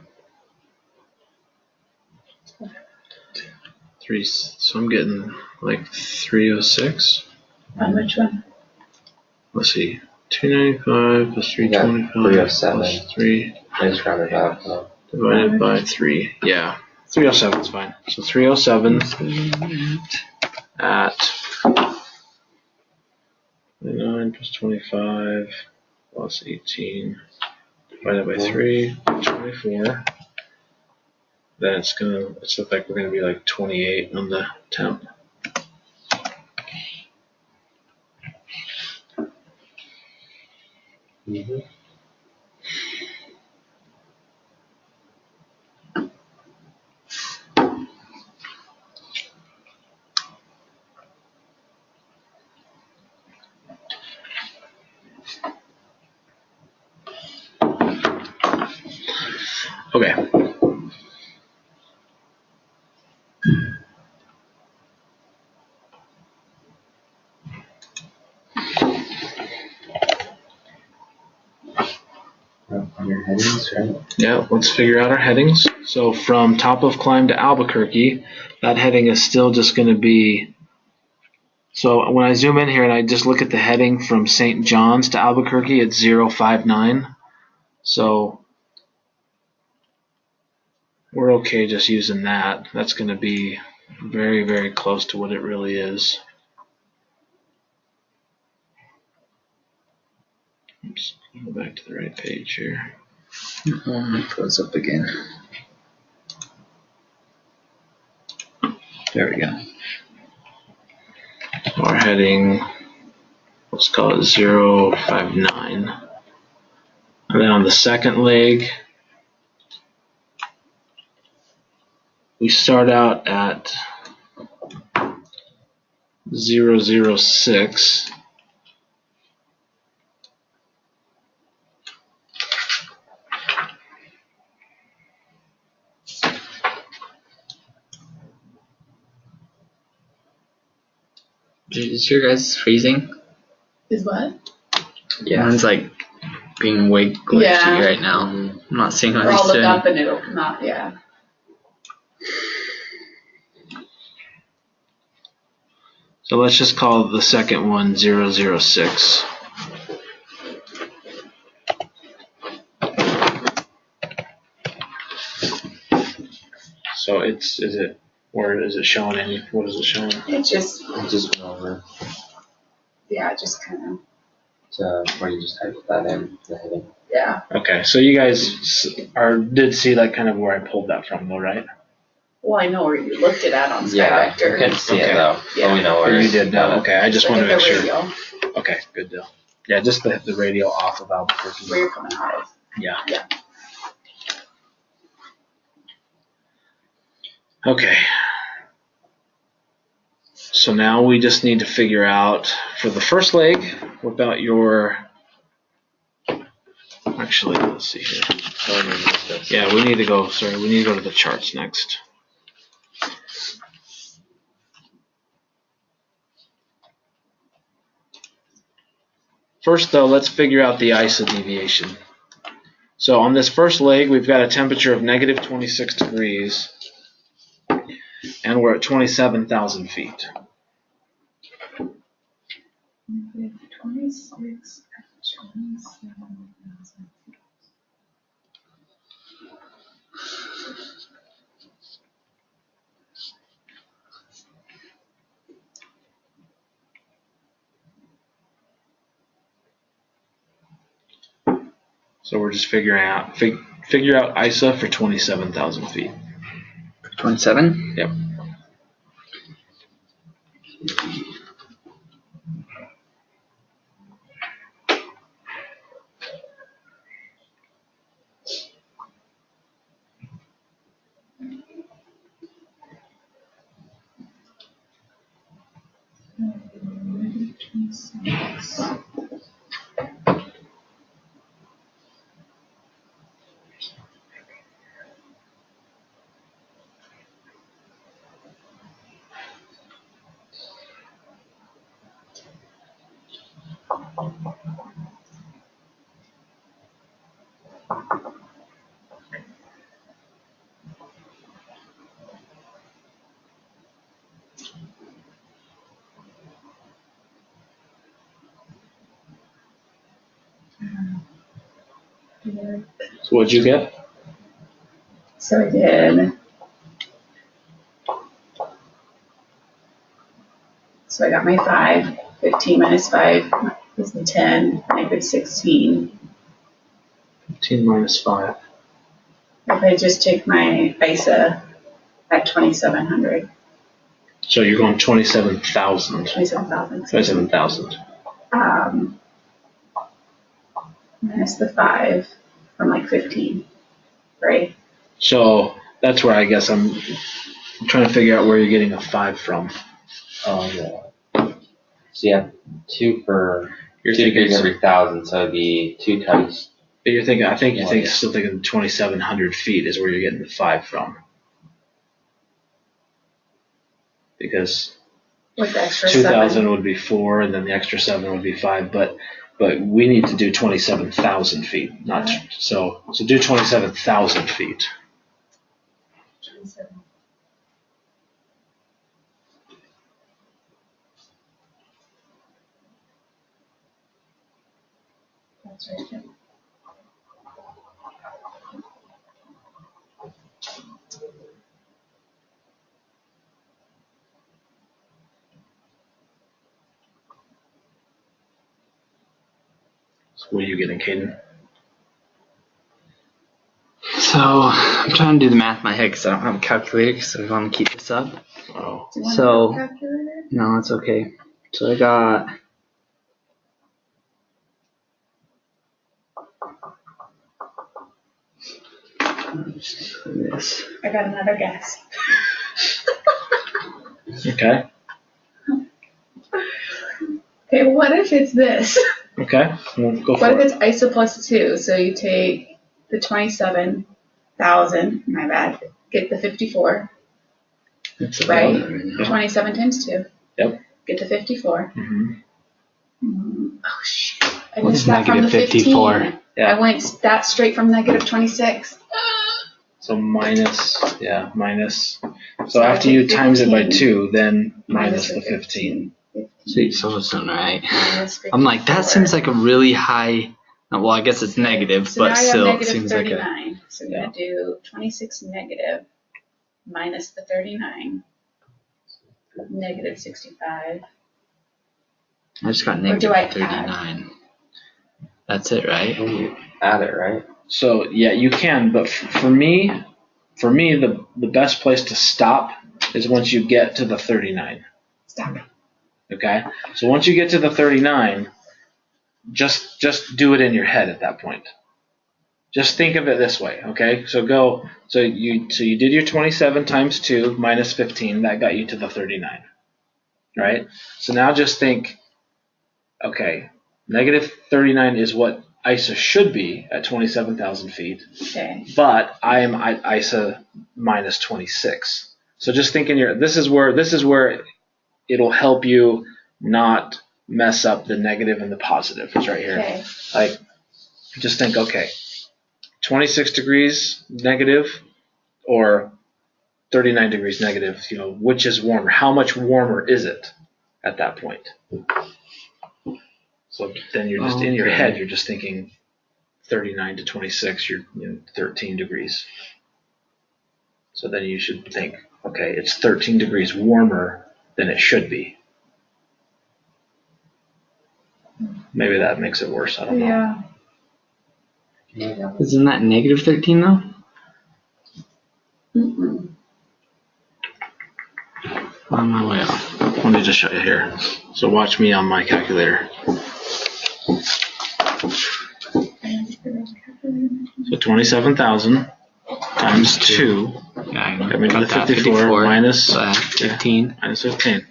So I'm getting like 306. On which one? Let's see, 295 plus 325 307. plus 3 I just rounded up. So. divided by 3. Yeah, 307 is fine. So 307 at 29 plus 25 plus 18 divided by 3, 24. Then it's look like we're gonna be like 28 on the temp. Mm-hmm. Okay. On your headings, right? Yeah, let's figure out our headings. So from top of climb to Albuquerque, that heading is still just going to be, so when I zoom in here and I just look at the heading from St. John's to Albuquerque, it's 059. So we're okay just using that. That's going to be very, very close to what it really is. Oops, go back to the right page here. Close up again. There we go. Our heading, let's call it 059. And then on the second leg, we start out at 006. Is your guys freezing? Is what? Yeah. Mine's like being way glitchy Yeah. right now. I'm not seeing what Or he's I'll look doing. up and it'll come out, yeah. So let's just call the second one 006. So where is it showing any, what is it showing? It just, It just went over yeah, just kind of, to where you just typed that in, the heading. yeah. Okay, so you guys did see like kind of where I pulled that from though, right? Well, I know where you looked it at on Yeah, you SkyVector. couldn't see Okay. it though. Yeah. But we know Or where you it's did know, kinda- okay, I just Look wanted at to the make sure. radio, Okay, good deal. Yeah, just the radio off of Albuquerque. where you're coming out of. Yeah. Yeah. Okay. So now we just need to figure out for the first leg, without your, actually, let's see here. Yeah, we need to go to the charts next. first though, let's figure out the ISO deviation. So on this first leg, we've got a temperature of negative 26 degrees, and we're at 27,000 feet. 26 at 27,000. So we're just figuring out figure out ISO for 27,000 feet. 27? Yep. So what'd you get? So I did. So I got my 5. 15 minus 5 is the 10. Negative 16. 15 minus 5. If I just take my ISA at 2,700. So you're going 27,000. 27,000. 27,000. Minus the 5 from like 15. Right? So that's where I guess I'm trying to figure out where you're getting a 5 from. Oh yeah. So you have 2 for You're 2 thinking degrees every 1,000, so it'd be 2 times. But you're thinking, I think Yeah, you're yeah. still thinking 2,700 feet is where you're getting the 5 from. Because With the extra 2,000 7. would be 4, and then the extra 7 would be 5. But we need to do 27,000 feet, not so do 27,000 feet. 27. That's right. Yep. So what are you getting, Caden? So I'm trying to do the math in my head because I don't have a calculator, so we want to keep this up. Oh, Do you want So- a calculator? No, that's okay. So I got this. I got another guess. okay. Okay, what if it's this? Okay, we'll go What for if it. it's ISO plus 2? So you take the 27,000, my bad, get the 54, That's right? about it right now. 27 times 2. Yep. Get the 54. Mm-hmm. Oh shit. I What's missed that from the negative 15. 54? Yeah. I went that straight from negative 26. So minus. So I after you take times it by 15 2, then minus the 15. See, so it's not right. Minus I'm like, that 54. seems like a really high. Well, I guess it's negative, So now but I have still, it negative seems like a. 39. So I'm going to do 26 negative minus the 39. Negative 65. I just got Or negative do I add? 39. That's it, right? When you add it, right? So yeah, you can, but for me, the best place to stop is once you get to the 39. Stop it. Okay, so once you get to the 39, just do it in your head at that point. Just think of it this way, okay? So you did your 27 times 2 minus 15, that got you to the 39, right? So now just think, okay, negative 39 is what ISA should be at 27,000 feet, Okay. but I am at ISA minus 26. So just think this is where it'll help you not mess up the negative and the positive. It's right here. Okay. Like, just think, okay, 26 degrees negative or 39 degrees negative, which is warmer? How much warmer is it at that point? So then you're just in your head, you're just thinking 39 to 26, you're 13 degrees. So then you should think, okay, it's 13 degrees warmer than it should be. Maybe that makes it worse. I don't know. Yeah. Isn't that negative 13 though? Mm-mm. On my way off. Let me just show you here. So watch me on my calculator. So 27,000 times 2. Yeah, Got me to the 54 minus 15. Minus 15.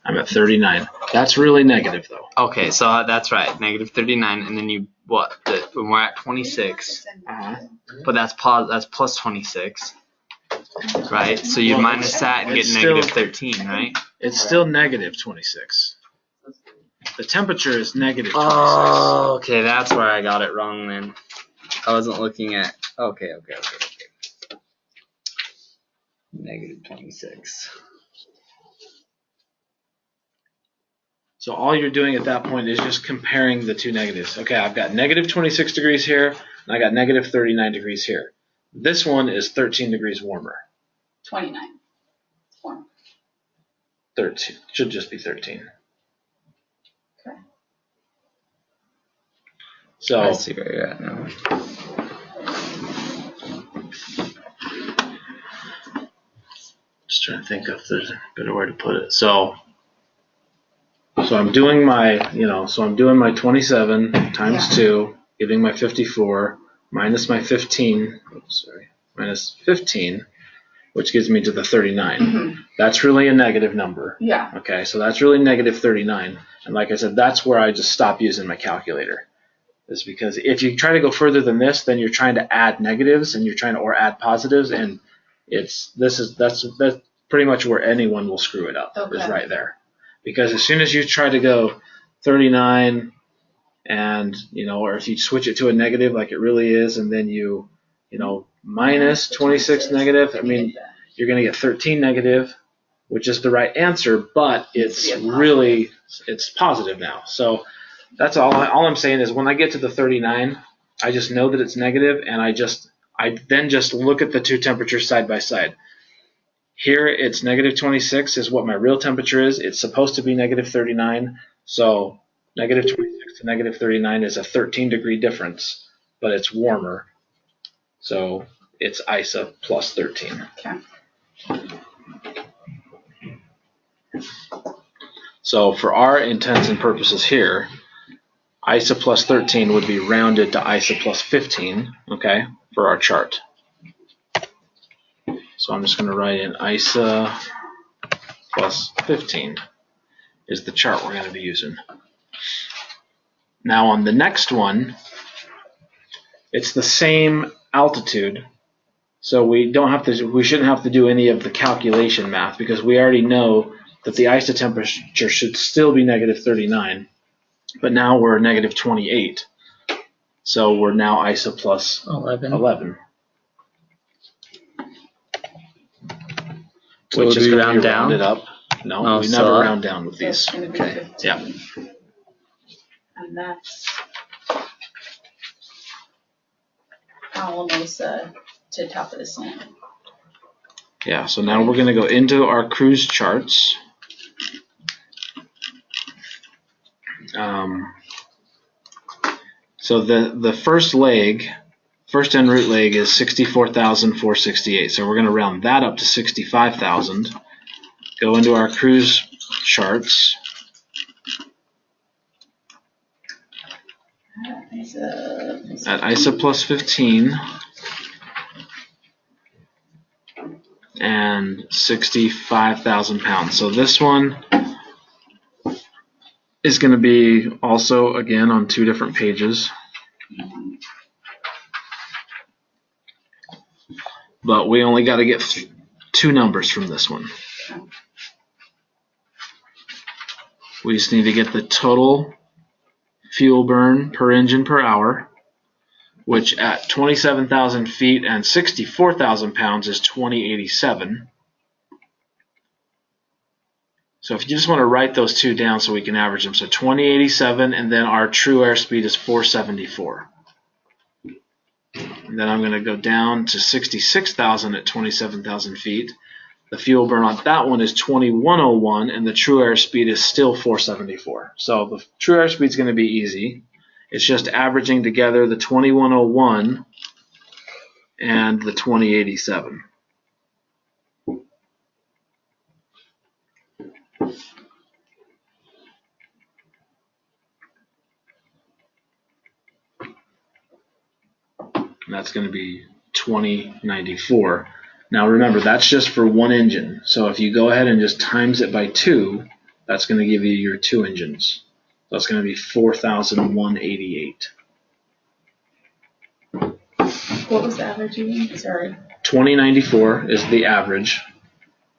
I'm at 39. That's really negative though. Okay, so that's right. Negative 39, and then you when we're at 26, but that's plus 26, right? So you minus that and get negative 13, right? It's still negative 26. The temperature is negative 26. Oh, okay, that's where I got it wrong then. I wasn't looking at. Okay. Negative 26. So all you're doing at that point is just comparing the two negatives. Okay, I've got negative 26 degrees here, and I got negative 39 degrees here. This one is 13 degrees warmer. 29. Warm. 13. Should just be 13. Okay. So I see where you're at now. just trying to think if there's a better way to put it. So I'm doing my, I'm doing my 27 times 2, giving my 54, minus my 15, minus 15, which gives me to the 39. Mm-hmm. That's really a negative number. Yeah. Okay, so that's really negative 39. And like I said, that's where I just stop using my calculator. Is because if you try to go further than this, then you're trying to add negatives and or add positives, and that's pretty much where anyone will screw it up. Okay. Is right there. Because as soon as you try to go 39 and, or if you switch it to a negative like it really is, and then you minus 26 negative, I mean, you're going to get 13 negative, which is the right answer, but it's positive now. So that's all I'm saying is when I get to the 39, I just know that it's negative, and I then just look at the two temperatures side by side. Here it's negative 26 is what my real temperature is. It's supposed to be negative 39. So negative 26 to negative 39 is a 13 degree difference, but it's warmer. So it's ISA plus 13. Okay. So for our intents and purposes here, ISA plus 13 would be rounded to ISA plus 15, okay, for our chart. So I'm just going to write in ISA plus 15 is the chart we're going to be using. Now on the next one, it's the same altitude, so we shouldn't have to do any of the calculation math because we already know that the ISA temperature should still be negative 39, but now we're negative 28. So we're now ISA plus 11. So which is we going round to be down? rounded up. No, we never round down with these. So it's going to be 15. Yeah. And that's Alamosa to top of the sand. Yeah, so now we're going to go into our cruise charts. So the first en route leg is 64,468. So we're going to round that up to 65,000. Go into our cruise charts. At ISA plus 15 and 65,000 pounds. So this one is going to be also, again, on two different pages. But we only got to get two numbers from this one. We just need to get the total fuel burn per engine per hour, which at 27,000 feet and 64,000 pounds is 2087. So if you just want to write those two down so we can average them. So 2087, and then our true airspeed is 474. And then I'm going to go down to 66,000 at 27,000 feet. The fuel burn on that one is 2101, and the true airspeed is still 474. So the true airspeed is going to be easy. It's just averaging together the 2101 and the 2087. And that's going to be 2094. Now remember, that's just for one engine. So if you go ahead and just times it by 2, that's going to give you your 2 engines. So that's going to be 4,188. What was the average again? Sorry. 2094 is the average,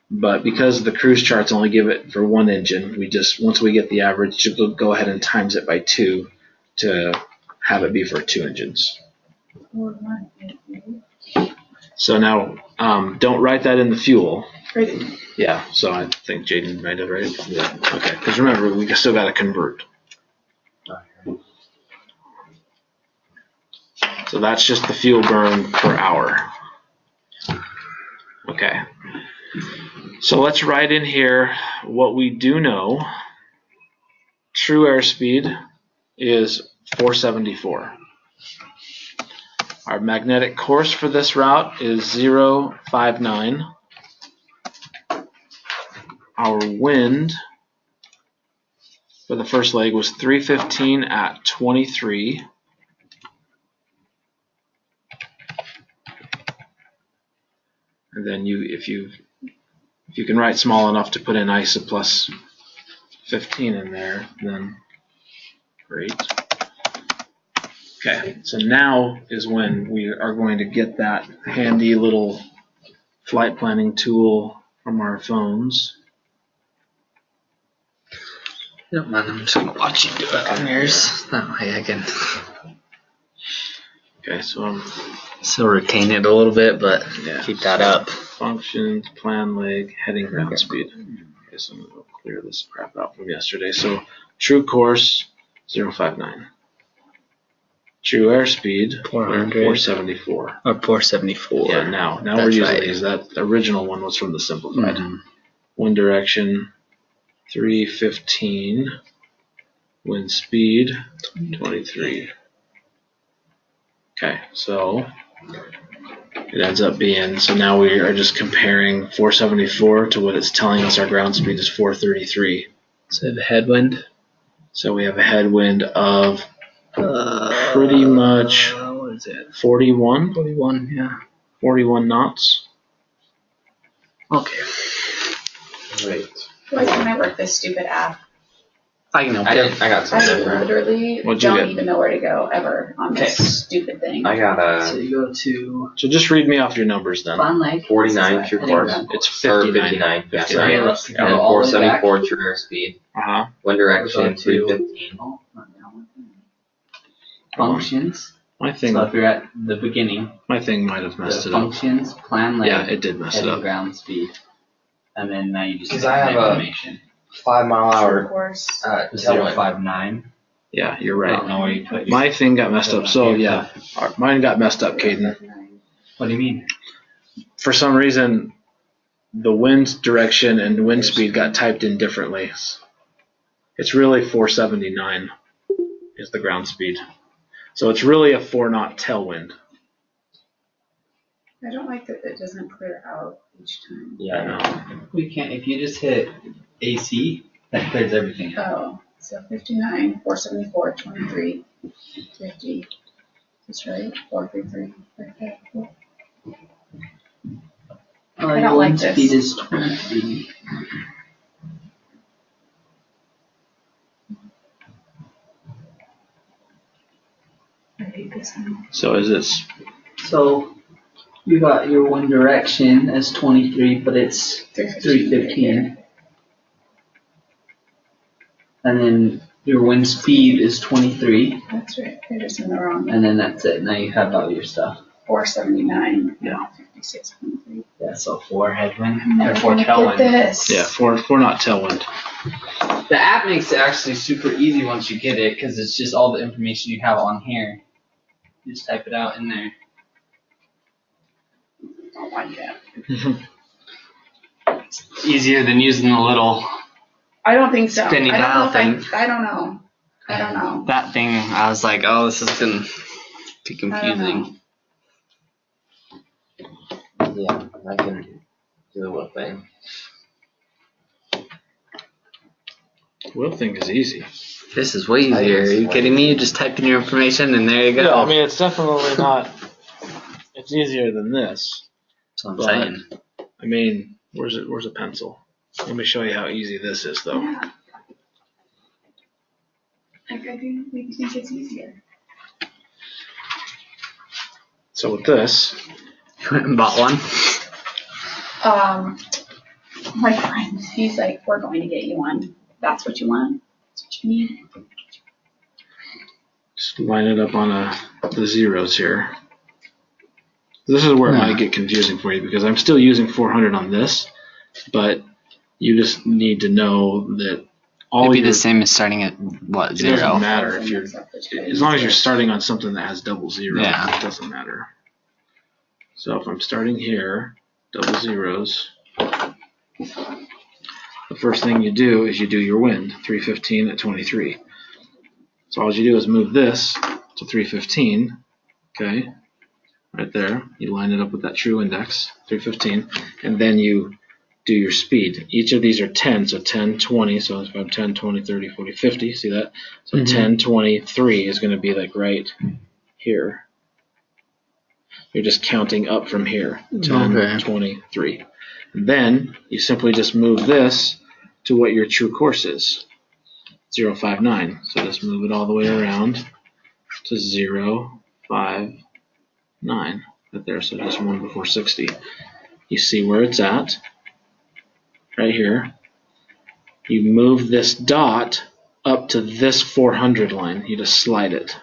but because the cruise charts only give it for one engine, we just, once we get the average, we'll go ahead and times it by 2 to have it be for 2 engines. So now, don't write that in the fuel. Yeah, so I think Jaden might have, right? Yeah. Okay, because remember, we still got to convert. So that's just the fuel burn per hour. Okay. So let's write in here what we do know. True airspeed is 474. Our magnetic course for this route is 059. Our wind for the first leg was 315 at 23. And then if you can write small enough to put in ISA plus 15 in there, then great. Okay, so now is when we are going to get that handy little flight planning tool from our phones. You don't mind, I'm just going to watch you do it on yours. That way I can Okay, so I'm still retain it a little bit, but keep that up. Functions, plan leg, heading ground speed. Okay, so I'm going to clear this crap out from yesterday. So true course, 059. True airspeed, 474. Or 474. Yeah, now we're using these. That original one was from the simplified. Wind direction, 315. Wind speed, 23. Okay, so it ends up being, so now we are just comparing 474 to what it's telling us our ground speed is 433. So the headwind? So we have a headwind of pretty much, what is it? 41? 41, yeah. 41 knots. Okay. Wait. Why can't I work this stupid app? I can help I you. got some I different. literally What'd you don't get? even know where to go ever on this stupid thing. I got So a you go to So just read me off your numbers then. Fun Lake. 49 true course. It's Or 59. 59. Yeah, 59. sorry. let's And go then all the way back. 474 true airspeed. Uh-huh. Wind direction, We'll go to- 315. Oh, not that one. Functions. My So thing if you're at the beginning, might have messed the it up. functions, plan leg, Yeah, it did mess it heading up. ground speed. And then now you just 'Cause get I have the a- information. 5 mile True hour course. tailwind. 059. Yeah, you're I don't right. know where you put your. My thing got messed up. So yeah, mine got messed up, Caden. What do you mean? For some reason, the wind direction and wind speed got typed in differently. It's really 479 is the ground speed. So it's really a 4-knot tailwind. I don't like that it doesn't clear out each time. Yeah, I know. We can't. If you just hit AC, that clears everything out. Oh, so 59, 474, 23, 50. That's right. 433. Okay, cool. I don't like wind this. speed is 23. I hate this one. So is this? So you got your wind direction as 23, but it's 315. And then your wind speed is 23. That's right. They're just in the wrong. And then that's it. Now you have all your stuff. 479. Yeah. 56.3. Yeah, so 4 headwind. I'm never Or 4 gonna tailwind. get this. Yeah, 4 not tailwind. The app makes it actually super easy once you get it because it's just all the information you have on here. You just type it out in there. Don't like that. It's easier than using the little I don't think so. spinny I don't dial know thing. if I don't know. I don't know. That thing, I was like, oh, this is gonna be I don't know. confusing. Yeah, I can do the wheel thing. Wheel thing is easy. This is way easier. Are you kidding me? You just type in your information and there you go. Yeah, I mean it's definitely not. It's easier than this. That's what I'm but- saying. I mean, where's a pencil? Let me show you how easy this is, though. Yeah. Like I think we think it's easier. So with this, You went and bought one? My friend, he's like, we're going to get you one. That's what you want? That's what you need? just line it up on the zeros here. This is where it might get confusing for you because I'm still using 400 on this, but you just need to know that all It'd be your, the same as starting at what, it 0? doesn't matter if you're, as long as you're starting on something that has double zero, Yeah. it doesn't matter. So if I'm starting here, double zeros, the first thing you do is you do your wind, 315 at 23. So all you do is move this to 315, okay, right there. You line it up with that true index, 315, and then you do your speed. Each of these are 10, so 10, 20, so if I'm 10, 20, 30, 40, 50, see that? So 10, 23 is going to be like right here. You're just counting up from here, 10, Okay. 23. And then you simply just move this to what your true course is, 059. So just move it all the way around to 059 right there, so just one before 60. You see where it's at, right here. You move this dot up to this 400 line. You just slide it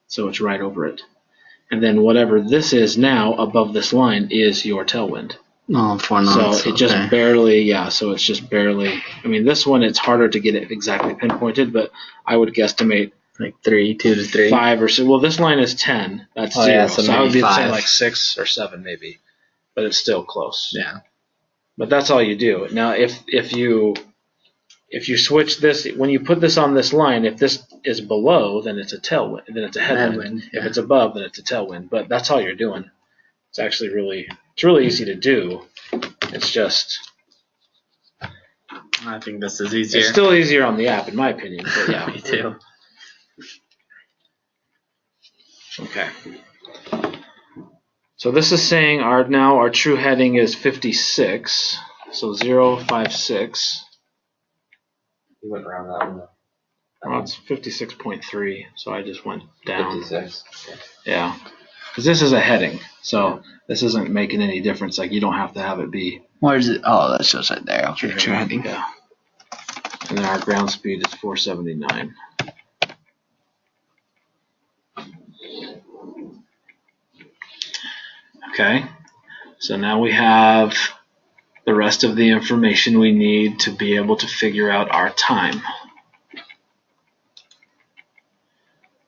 so it's right over it. And then whatever this is now above this line is your tailwind. Oh, 4 knots. So it just barely, so it's just barely, I mean, this one, it's harder to get it exactly pinpointed, but I would guesstimate like 2 to 3. 5 or so. Well, this line is 10. That's Oh, 0. yeah, so so I would maybe be saying 5. like 6 or 7 maybe, but it's still close. Yeah. But that's all you do. Now, if you switch this, when you put this on this line, if this is below, then it's a tailwind, then it's a headwind. Yeah. If it's above, then it's a tailwind. But that's all you're doing. It's actually really easy to do. It's just, I think this is easier. it's still easier on the app, in my opinion. But yeah. Me too. Okay. So this is saying our true heading is 56. So 056. You went around that one. Well, it's 56.3. So I just went down. 56. Yeah. Because this is a heading. So this isn't making any difference. Like you don't have to have it be Where is it? Oh, that shows right there. Okay, true heading. Yeah. And then our ground speed is 479. Okay. So now we have the rest of the information we need to be able to figure out our time.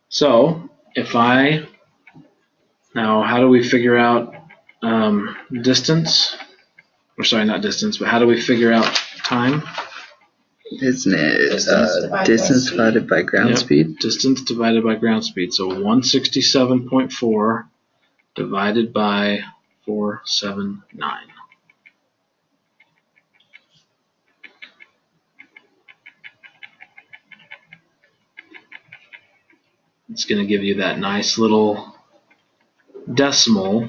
So now how do we figure out distance? Or sorry, not distance, but how do we figure out time? Isn't it Distance divided by ground Yep. speed? Distance divided by ground speed. So 167.4 divided by 479. It's going to give you that nice little decimal.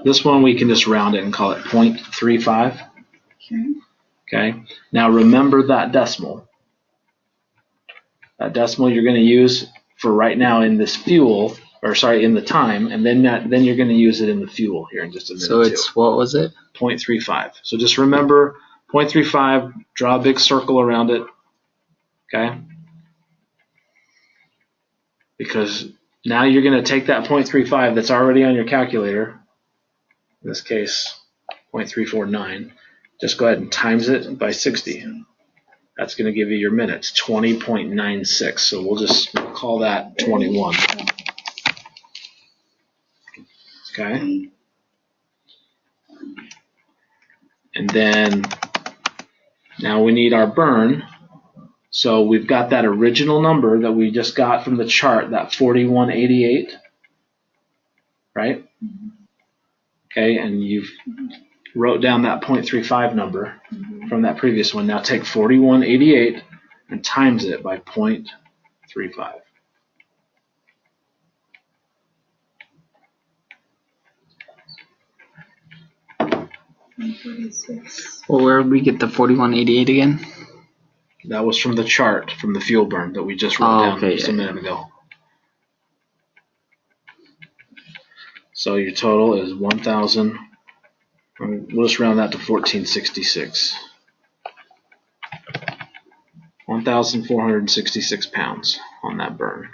This one we can just round it and call it 0.35. Okay. Okay. Now remember that decimal. That decimal you're going to use for right now in this fuel, or sorry, in the time, and then you're going to use it in the fuel here in just a minute. So it's, what was it? 0.35. So just remember 0.35, draw a big circle around it, Okay? Because now you're going to take that 0.35 that's already on your calculator, in this case 0.349, just go ahead and times it by 60. That's going to give you your minutes, 20.96. So we'll just call that 21. Okay? And then now we need our burn. So we've got that original number that we just got from the chart, that 4188, right? Okay, and you've wrote down that 0.35 number from that previous one. Now take 4188 and times it by 0.35. Well, where would we get the 4188 again? That was from the chart, from the fuel burn that we just wrote down just a minute ago. So your total is 1,000. We'll just round that to 1466. 1,466 pounds on that burn.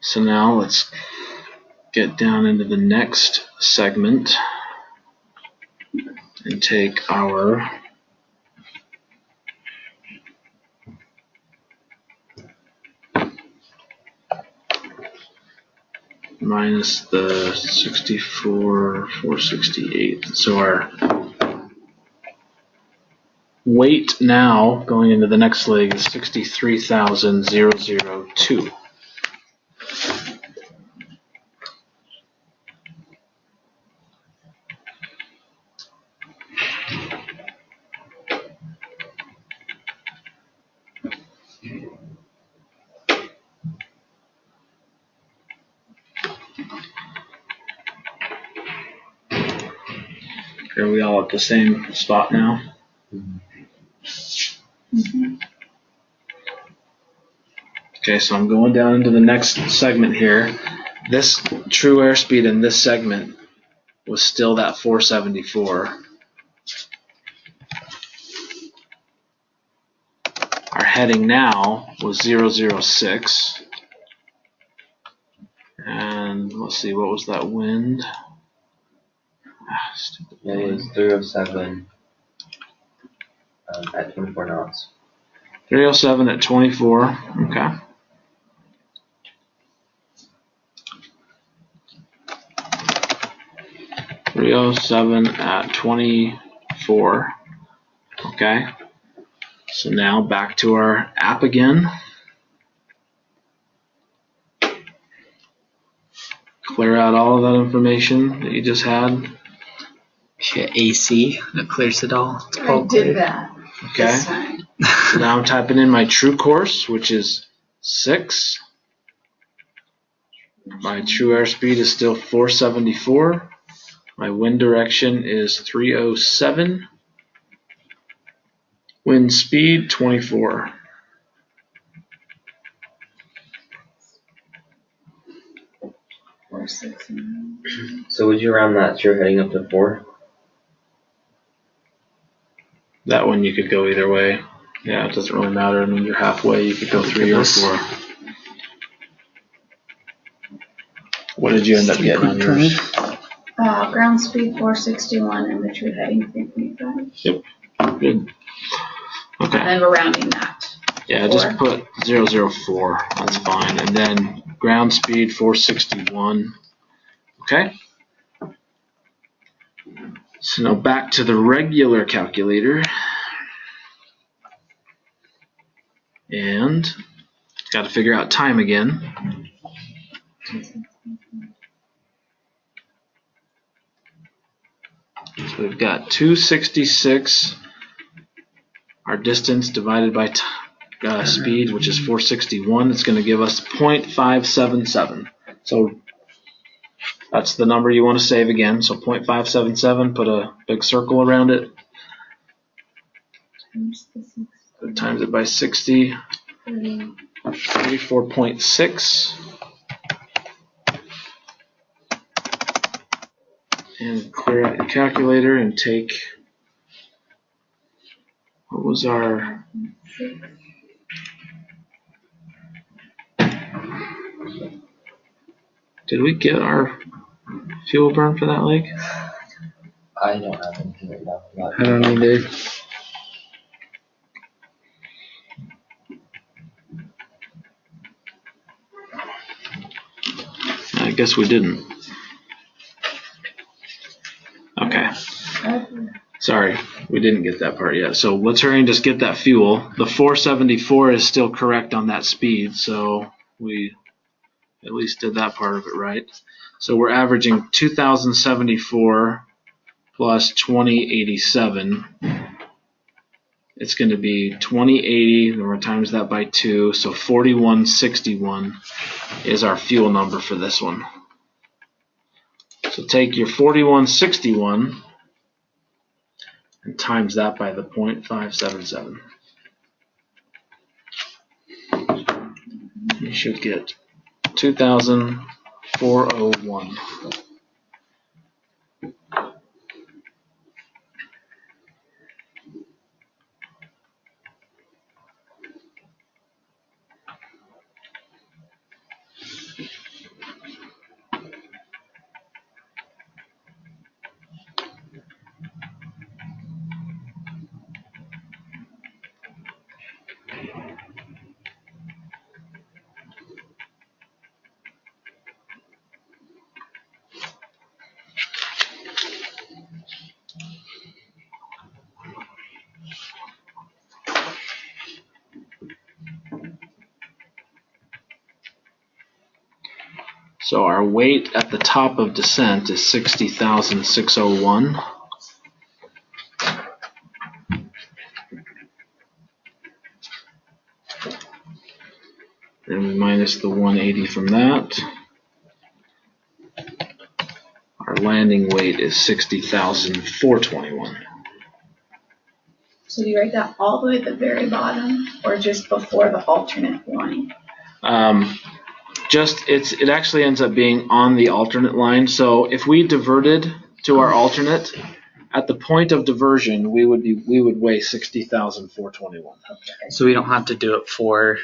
So now let's get down into the next segment and take our minus the 64,468. So our weight now going into the next leg is 63,002. Are we all at the same spot now? Okay, so I'm going down into the next segment here. This true airspeed in this segment was still that 474. Our heading now was 006. And let's see, what was that wind? It was 307 at 24 knots. 307 at 24. Okay. .307 at 24. Okay. So now back to our app again. Clear out all of that information that you just had. AC that clears it all. It's I did that this Okay. time. So now I'm typing in my true course, which is 6. My true airspeed is still 474. My wind direction is 307. Wind speed 24. So would you round that to your heading up to 4? That one you could go either way. Yeah, it doesn't really matter. I mean, you're halfway. You could go 3 or 4. What did you end up getting on yours? Ground speed 461 and the true heading 3.5. Yep. Good. Okay. And then we're rounding that. Yeah, just put 004. That's fine. And then ground speed 461. Okay. So now back to the regular calculator. And got to figure out time again. So we've got 266, our distance divided by speed, which is 461. It's going to give us 0.577. So that's the number you want to save again. So 0.577, put a big circle around it. Times it by 60. 34.6. And clear out your calculator and take, what was our, did we get our fuel burn for that lake? I don't have anything right now for that. I don't either. I guess we didn't. Okay. Sorry, we didn't get that part yet. So let's hurry and just get that fuel. The 474 is still correct on that speed, so we at least did that part of it right. So we're averaging 2,074 plus 2087. It's going to be 2080, then we're times that by 2, so 4161 is our fuel number for this one. So take your 4161 and times that by the 0.577. You should get 2,401. So our weight at the top of descent is 60,601. Then we minus the 180 from that. Our landing weight is 60,421. So do you write that all the way at the very bottom, or just before the alternate line? It actually ends up being on the alternate line. So if we diverted to our alternate, at the point of diversion, we would weigh 60,421. So we don't have to do it for.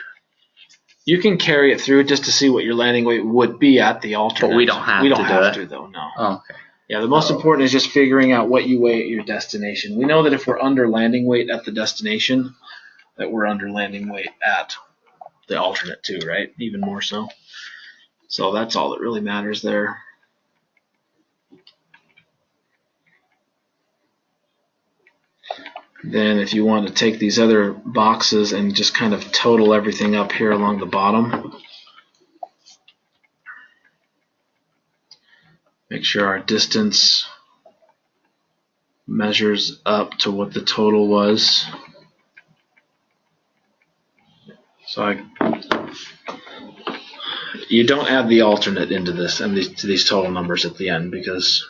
You can carry it through just to see what your landing weight would be at the alternate. But we don't have to. We don't have do to though. No. Oh, okay. Yeah, the most important is just figuring out what you weigh at your destination. We know that if we're under landing weight at the destination, that we're under landing weight at the alternate too, right? Even more so. So that's all that really matters there. Then if you want to take these other boxes and just kind of total everything up here along the bottom, make sure our distance measures up to what the total was. So you don't add the alternate into this and these total numbers at the end, because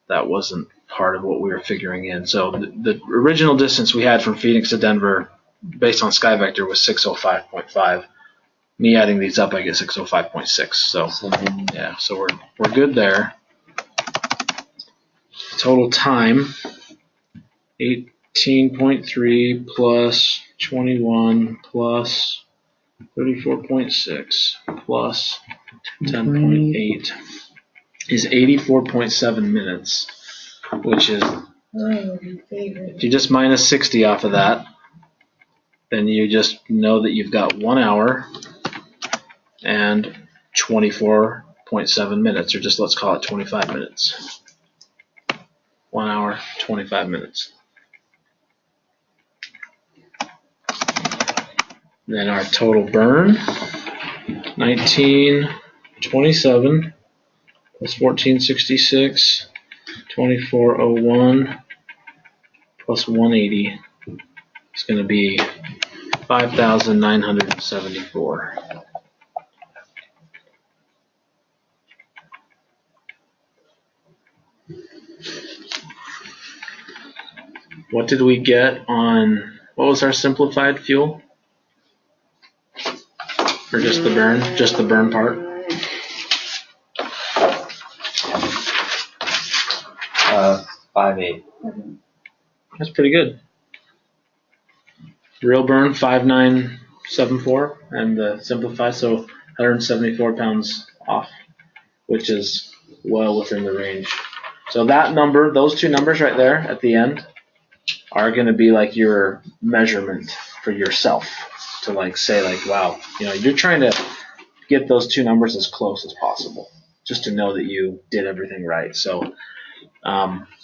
that wasn't part of what we were figuring in. So the original distance we had from Phoenix to Denver based on SkyVector was 605.5. Me adding these up, I get 605.6. So yeah, so we're good there. Total time 18.3 plus 21 plus 34.6 plus 10.8 is 84.7 minutes, which is, if you just minus 60 off of that, then you just know that you've got 1 hour and 24.7 minutes, or just let's call it 25 minutes. 1 hour, 25 minutes. Then our total burn, 1927 plus 1466, 2401 plus 180 is going to be 5,974. What did we get on, what was our simplified fuel? Or just the burn? Just the burn part? 5.8. That's pretty good. Real burn 5.974, and the simplified, so 174 pounds off, which is well within the range. So that number, those two numbers right there at the end, are going to be like your measurement for yourself to like say like, wow, you know, you're trying to get those two numbers as close as possible, just to know that you did everything right. So,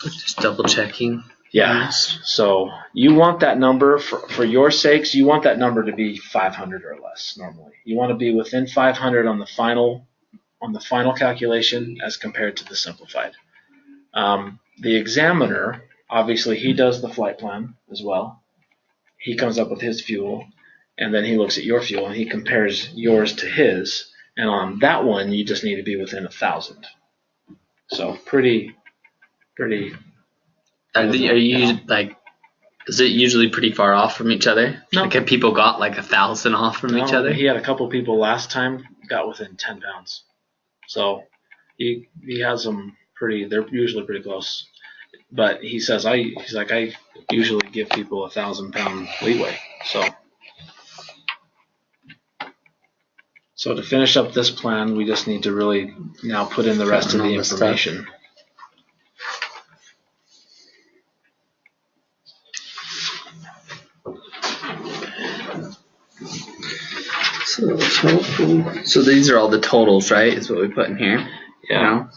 Just double checking. yeah. So you want that number for your sakes. You want that number to be 500 or less. Normally, you want to be within 500 on the final calculation as compared to the simplified. The examiner, obviously, he does the flight plan as well. He comes up with his fuel, and then he looks at your fuel and he compares yours to his. And on that one, you just need to be within 1,000. So pretty. Are you like? Is it usually pretty far off from each other? No. Like, have people got like 1,000 off from each other? He had a couple people last time got within 10 pounds. So he has them pretty. They're usually pretty close. But he says I usually give people 1,000-pound leeway. So to finish up this plan, we just need to really now put in the rest of the information. So these are all the totals, right? Is what we put in here. Yeah. Now?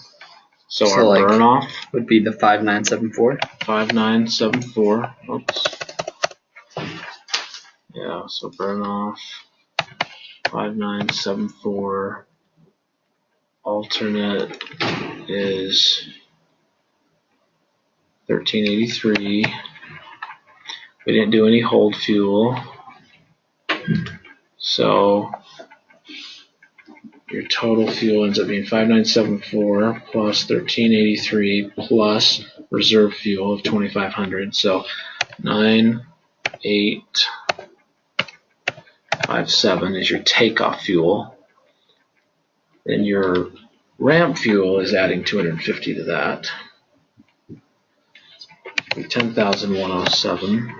So So our like- burn off Would be the 5974. 5.974. Oops. Yeah. So burn off 5.974. Alternate is 1383. We didn't do any hold fuel. So your total fuel ends up being 5.974 plus 1383 plus reserve fuel of 2,500. So 9,857 is your takeoff fuel. Then your ramp fuel is adding 250 to that. 10,107.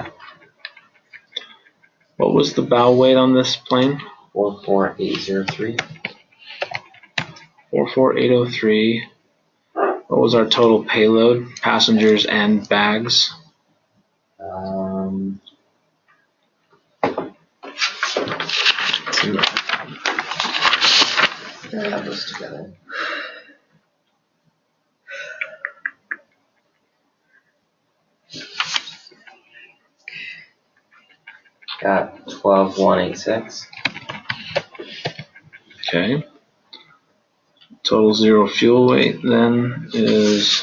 What was the bow weight on this plane? 44803. 44803. What was our total payload, passengers and bags? I have those together. Got 12,186. Okay. Total zero fuel weight then is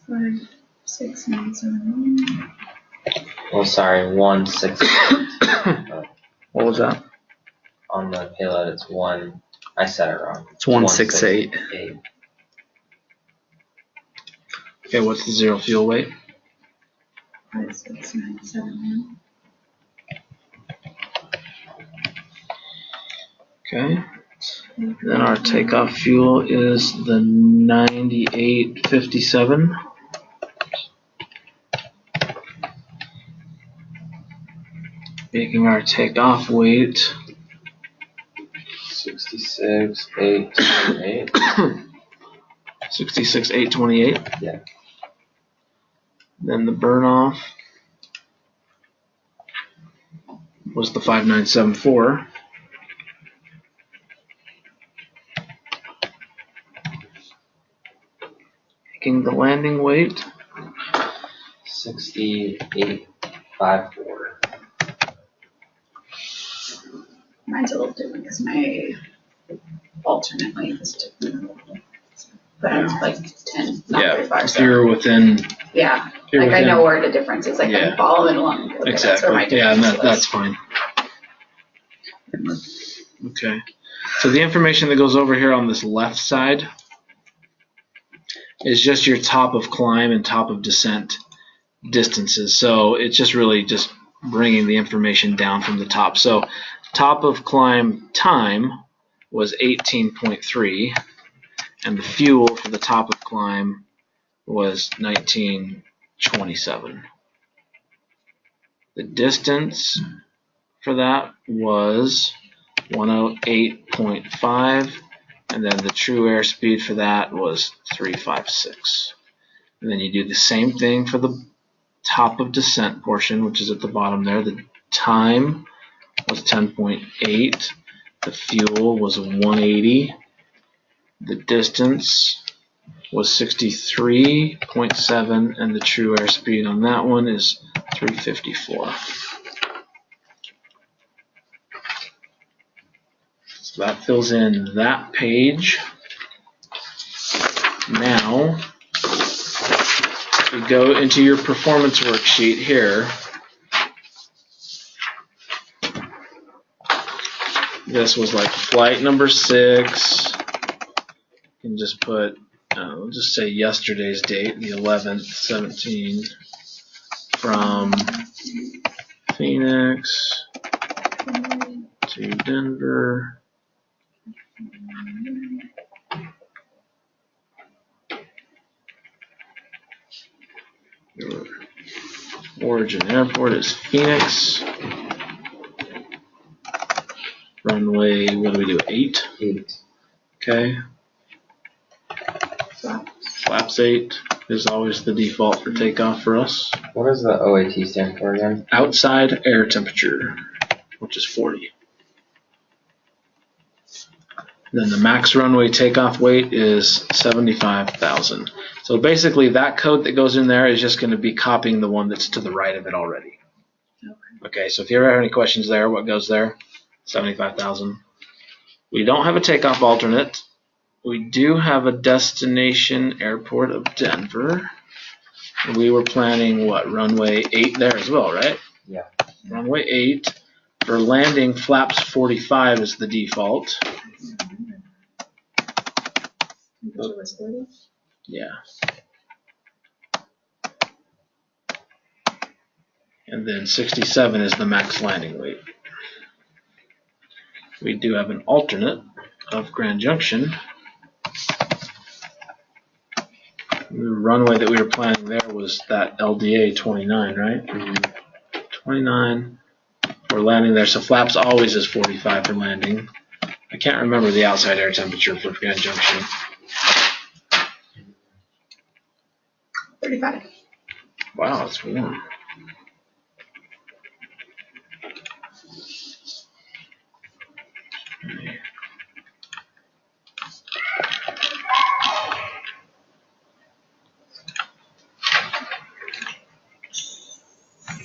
5,697. Oh, sorry, 168. what was that? On the payload, it's 1. I said it wrong. It's 168. 168. Okay, what's the zero fuel weight? 5,697. Okay. Then our takeoff fuel is the 9857. Making our takeoff weight 66,828. 66,828. Yeah. Then the burn off was the 5.974. Making the landing weight 68,854. Mine's a little different because my alternate weight is different. But it's like 10, not very far. if you're within. Yeah, You're like within, I know where the difference is. Like I Yeah. can follow it along. Okay, that's where my Exactly. Yeah, and difference that's fine. Okay. So the information that goes over here on this left side is just your top of climb and top of descent distances. So it's just really just bringing the information down from the top. So top of climb time was 18.3, and the fuel for the top of climb was 1927. The distance for that was 108.5, and then the true airspeed for that was 356. And then you do the same thing for the top of descent portion, which is at the bottom there. The time was 10.8. The fuel was 180. The distance was 63.7, and the true airspeed on that one is 354. So that fills in that page. Now, we go into your performance worksheet here. This was like flight number 6. You can just put, we'll just say yesterday's date, the 11th, 17, from Phoenix to Denver. Your origin airport is Phoenix. Runway, what do we do? 8? 8. Okay. Flaps 8 is always the default for takeoff for us. What does the OAT stand for again? Outside air temperature, which is 40. Then the max runway takeoff weight is 75,000. So basically that code that goes in there is just going to be copying the one that's to the right of it already. Okay, so if you ever have any questions there, what goes there? 75,000. We don't have a takeoff alternate. We do have a destination airport of Denver. We were planning, what, runway 8 there as well, right? Yeah. Runway 8. For landing, flaps 45 is the default. Temperature was 40? Yeah. And then 67 is the max landing weight. We do have an alternate of Grand Junction. The runway that we were planning there was that LDA 29, right? 29 for landing there. So flaps always is 45 for landing. I can't remember the outside air temperature for Grand Junction. 35. Wow, it's warm.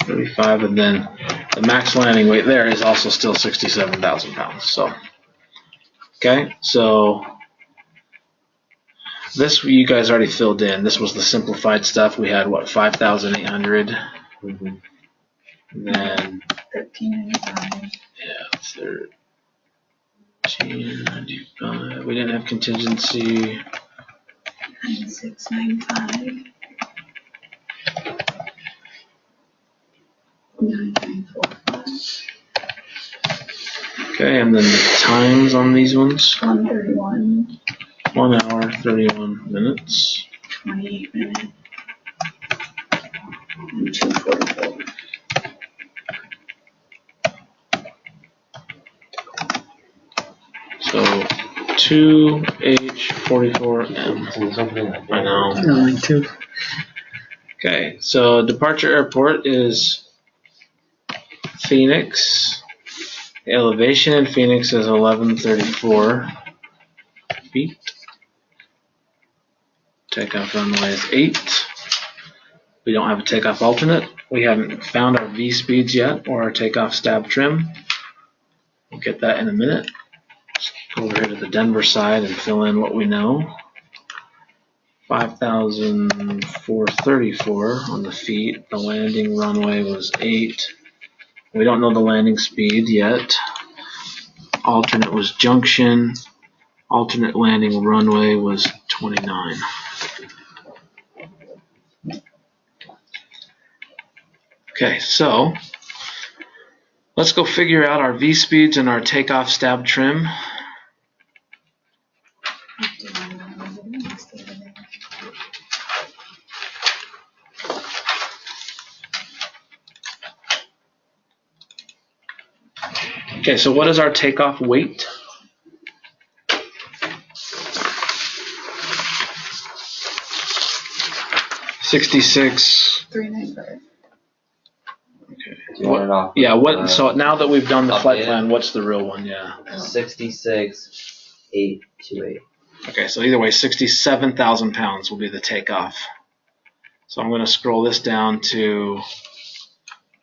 $35, and then the max landing weight there is also still 67,000 pounds. So, okay, so this you guys already filled in. This was the simplified stuff. We had what, 5,800. Mm-hmm. Then 1395. yeah, 1395. We didn't have contingency. 9695. 9945. Okay, and then the times on these ones. 131. 1 hour, 31 minutes. 28 minutes. And 244. So 2H44M. I know. Mine too. Okay, so departure airport is Phoenix. The elevation in Phoenix is 1134 feet. Takeoff runway is 8. We don't have a takeoff alternate. We haven't found our V speeds yet or our takeoff stab trim. We'll get that in a minute. Let's go over here to the Denver side and fill in what we know. 5,434 on the feet. The landing runway was 8. We don't know the landing speed yet. Alternate was junction. Alternate landing runway was 29. Okay, so let's go figure out our V speeds and our takeoff stab trim. Okay, so what is our takeoff weight? $66. 395. Okay. Do you want it off? Yeah. What? So now that we've done the flight updated? plan, what's the real one? Yeah. 66,828. Okay. So either way, 67,000 pounds will be the takeoff. So I'm going to scroll this down to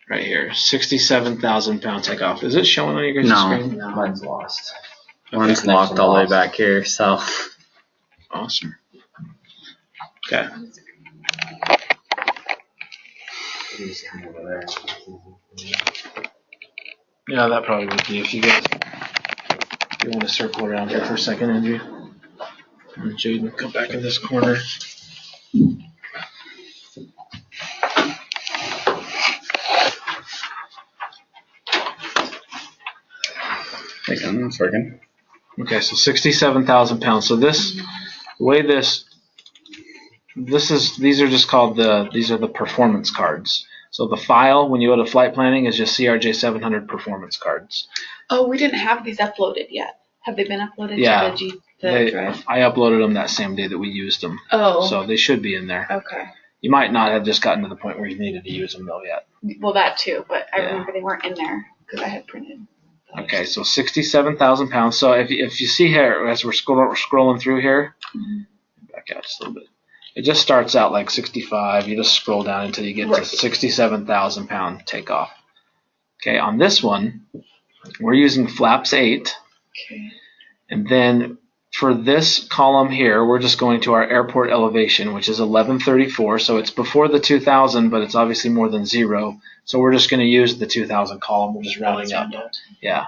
right here, 67,000 pound takeoff. Is it showing on your guys' No. screen? No. Mine's lost. One's Next locked one all the way lost. back here, so. Awesome. Okay. You just come over there. Yeah, that probably would be if you guys you want to circle around here for a second, Andrew. And Jaden, go back in this corner. It's working. Okay, so 67,000 pounds. So this, the way these are just called these are the performance cards. So the file, when you go to flight planning, is just CRJ 700 performance cards. Oh, we didn't have these uploaded yet. Have they been uploaded Yeah, to the drive? I uploaded them that same day that we used them. Oh. So they should be in there. Okay. You might not have just gotten to the point where you needed to use them though yet. Well, that too, but I Yeah. remember they weren't in there because I had printed. Okay, so 67,000 pounds. So if you see here, as we're scrolling through here, back out just a little bit. It just starts out like 65. You just scroll down until you get to 67,000 pound takeoff. Okay, on this one, we're using flaps 8. Okay. And then for this column here, we're just going to our airport elevation, which is 1134. So it's before the 2,000, but it's obviously more than 0. So we're just going to use the 2,000 column. We're just rounding up. Yeah.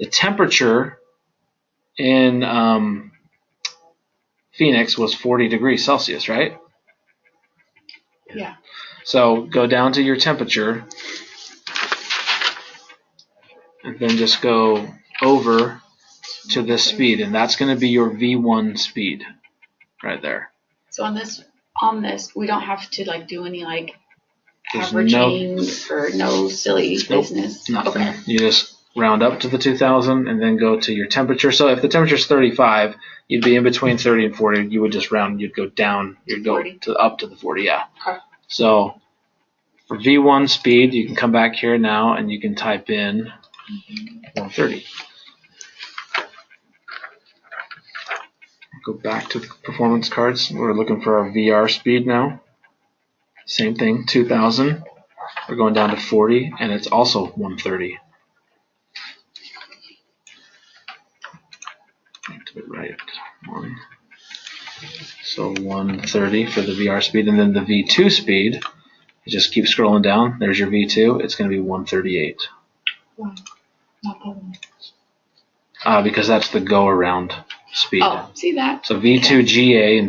The temperature in Phoenix was 40 degrees Celsius, right? Yeah. So go down to your temperature and then just go over to this speed, and that's going to be your V1 speed right there. So on this, we don't have to like do any like There's averaging or no silly business. Nothing. Okay. You just round up to the 2,000 and then go to your temperature. So if the temperature is 35, you'd be in between 30 and 40. You would just round. You'd go down. You'd go 40. to up to the 40. Yeah. Okay. So for V1 speed, you can come back here now and you can type in 130. Go back to the performance cards. We're looking for our VR speed now. Same thing, 2,000. We're going down to 40, and it's also 130. To the right one. So 130 for the VR speed, and then the V2 speed. You just keep scrolling down. There's your V2. It's going to be 138. Wow. Not that one. Because that's the go around speed. Oh, see that? So V2 GA and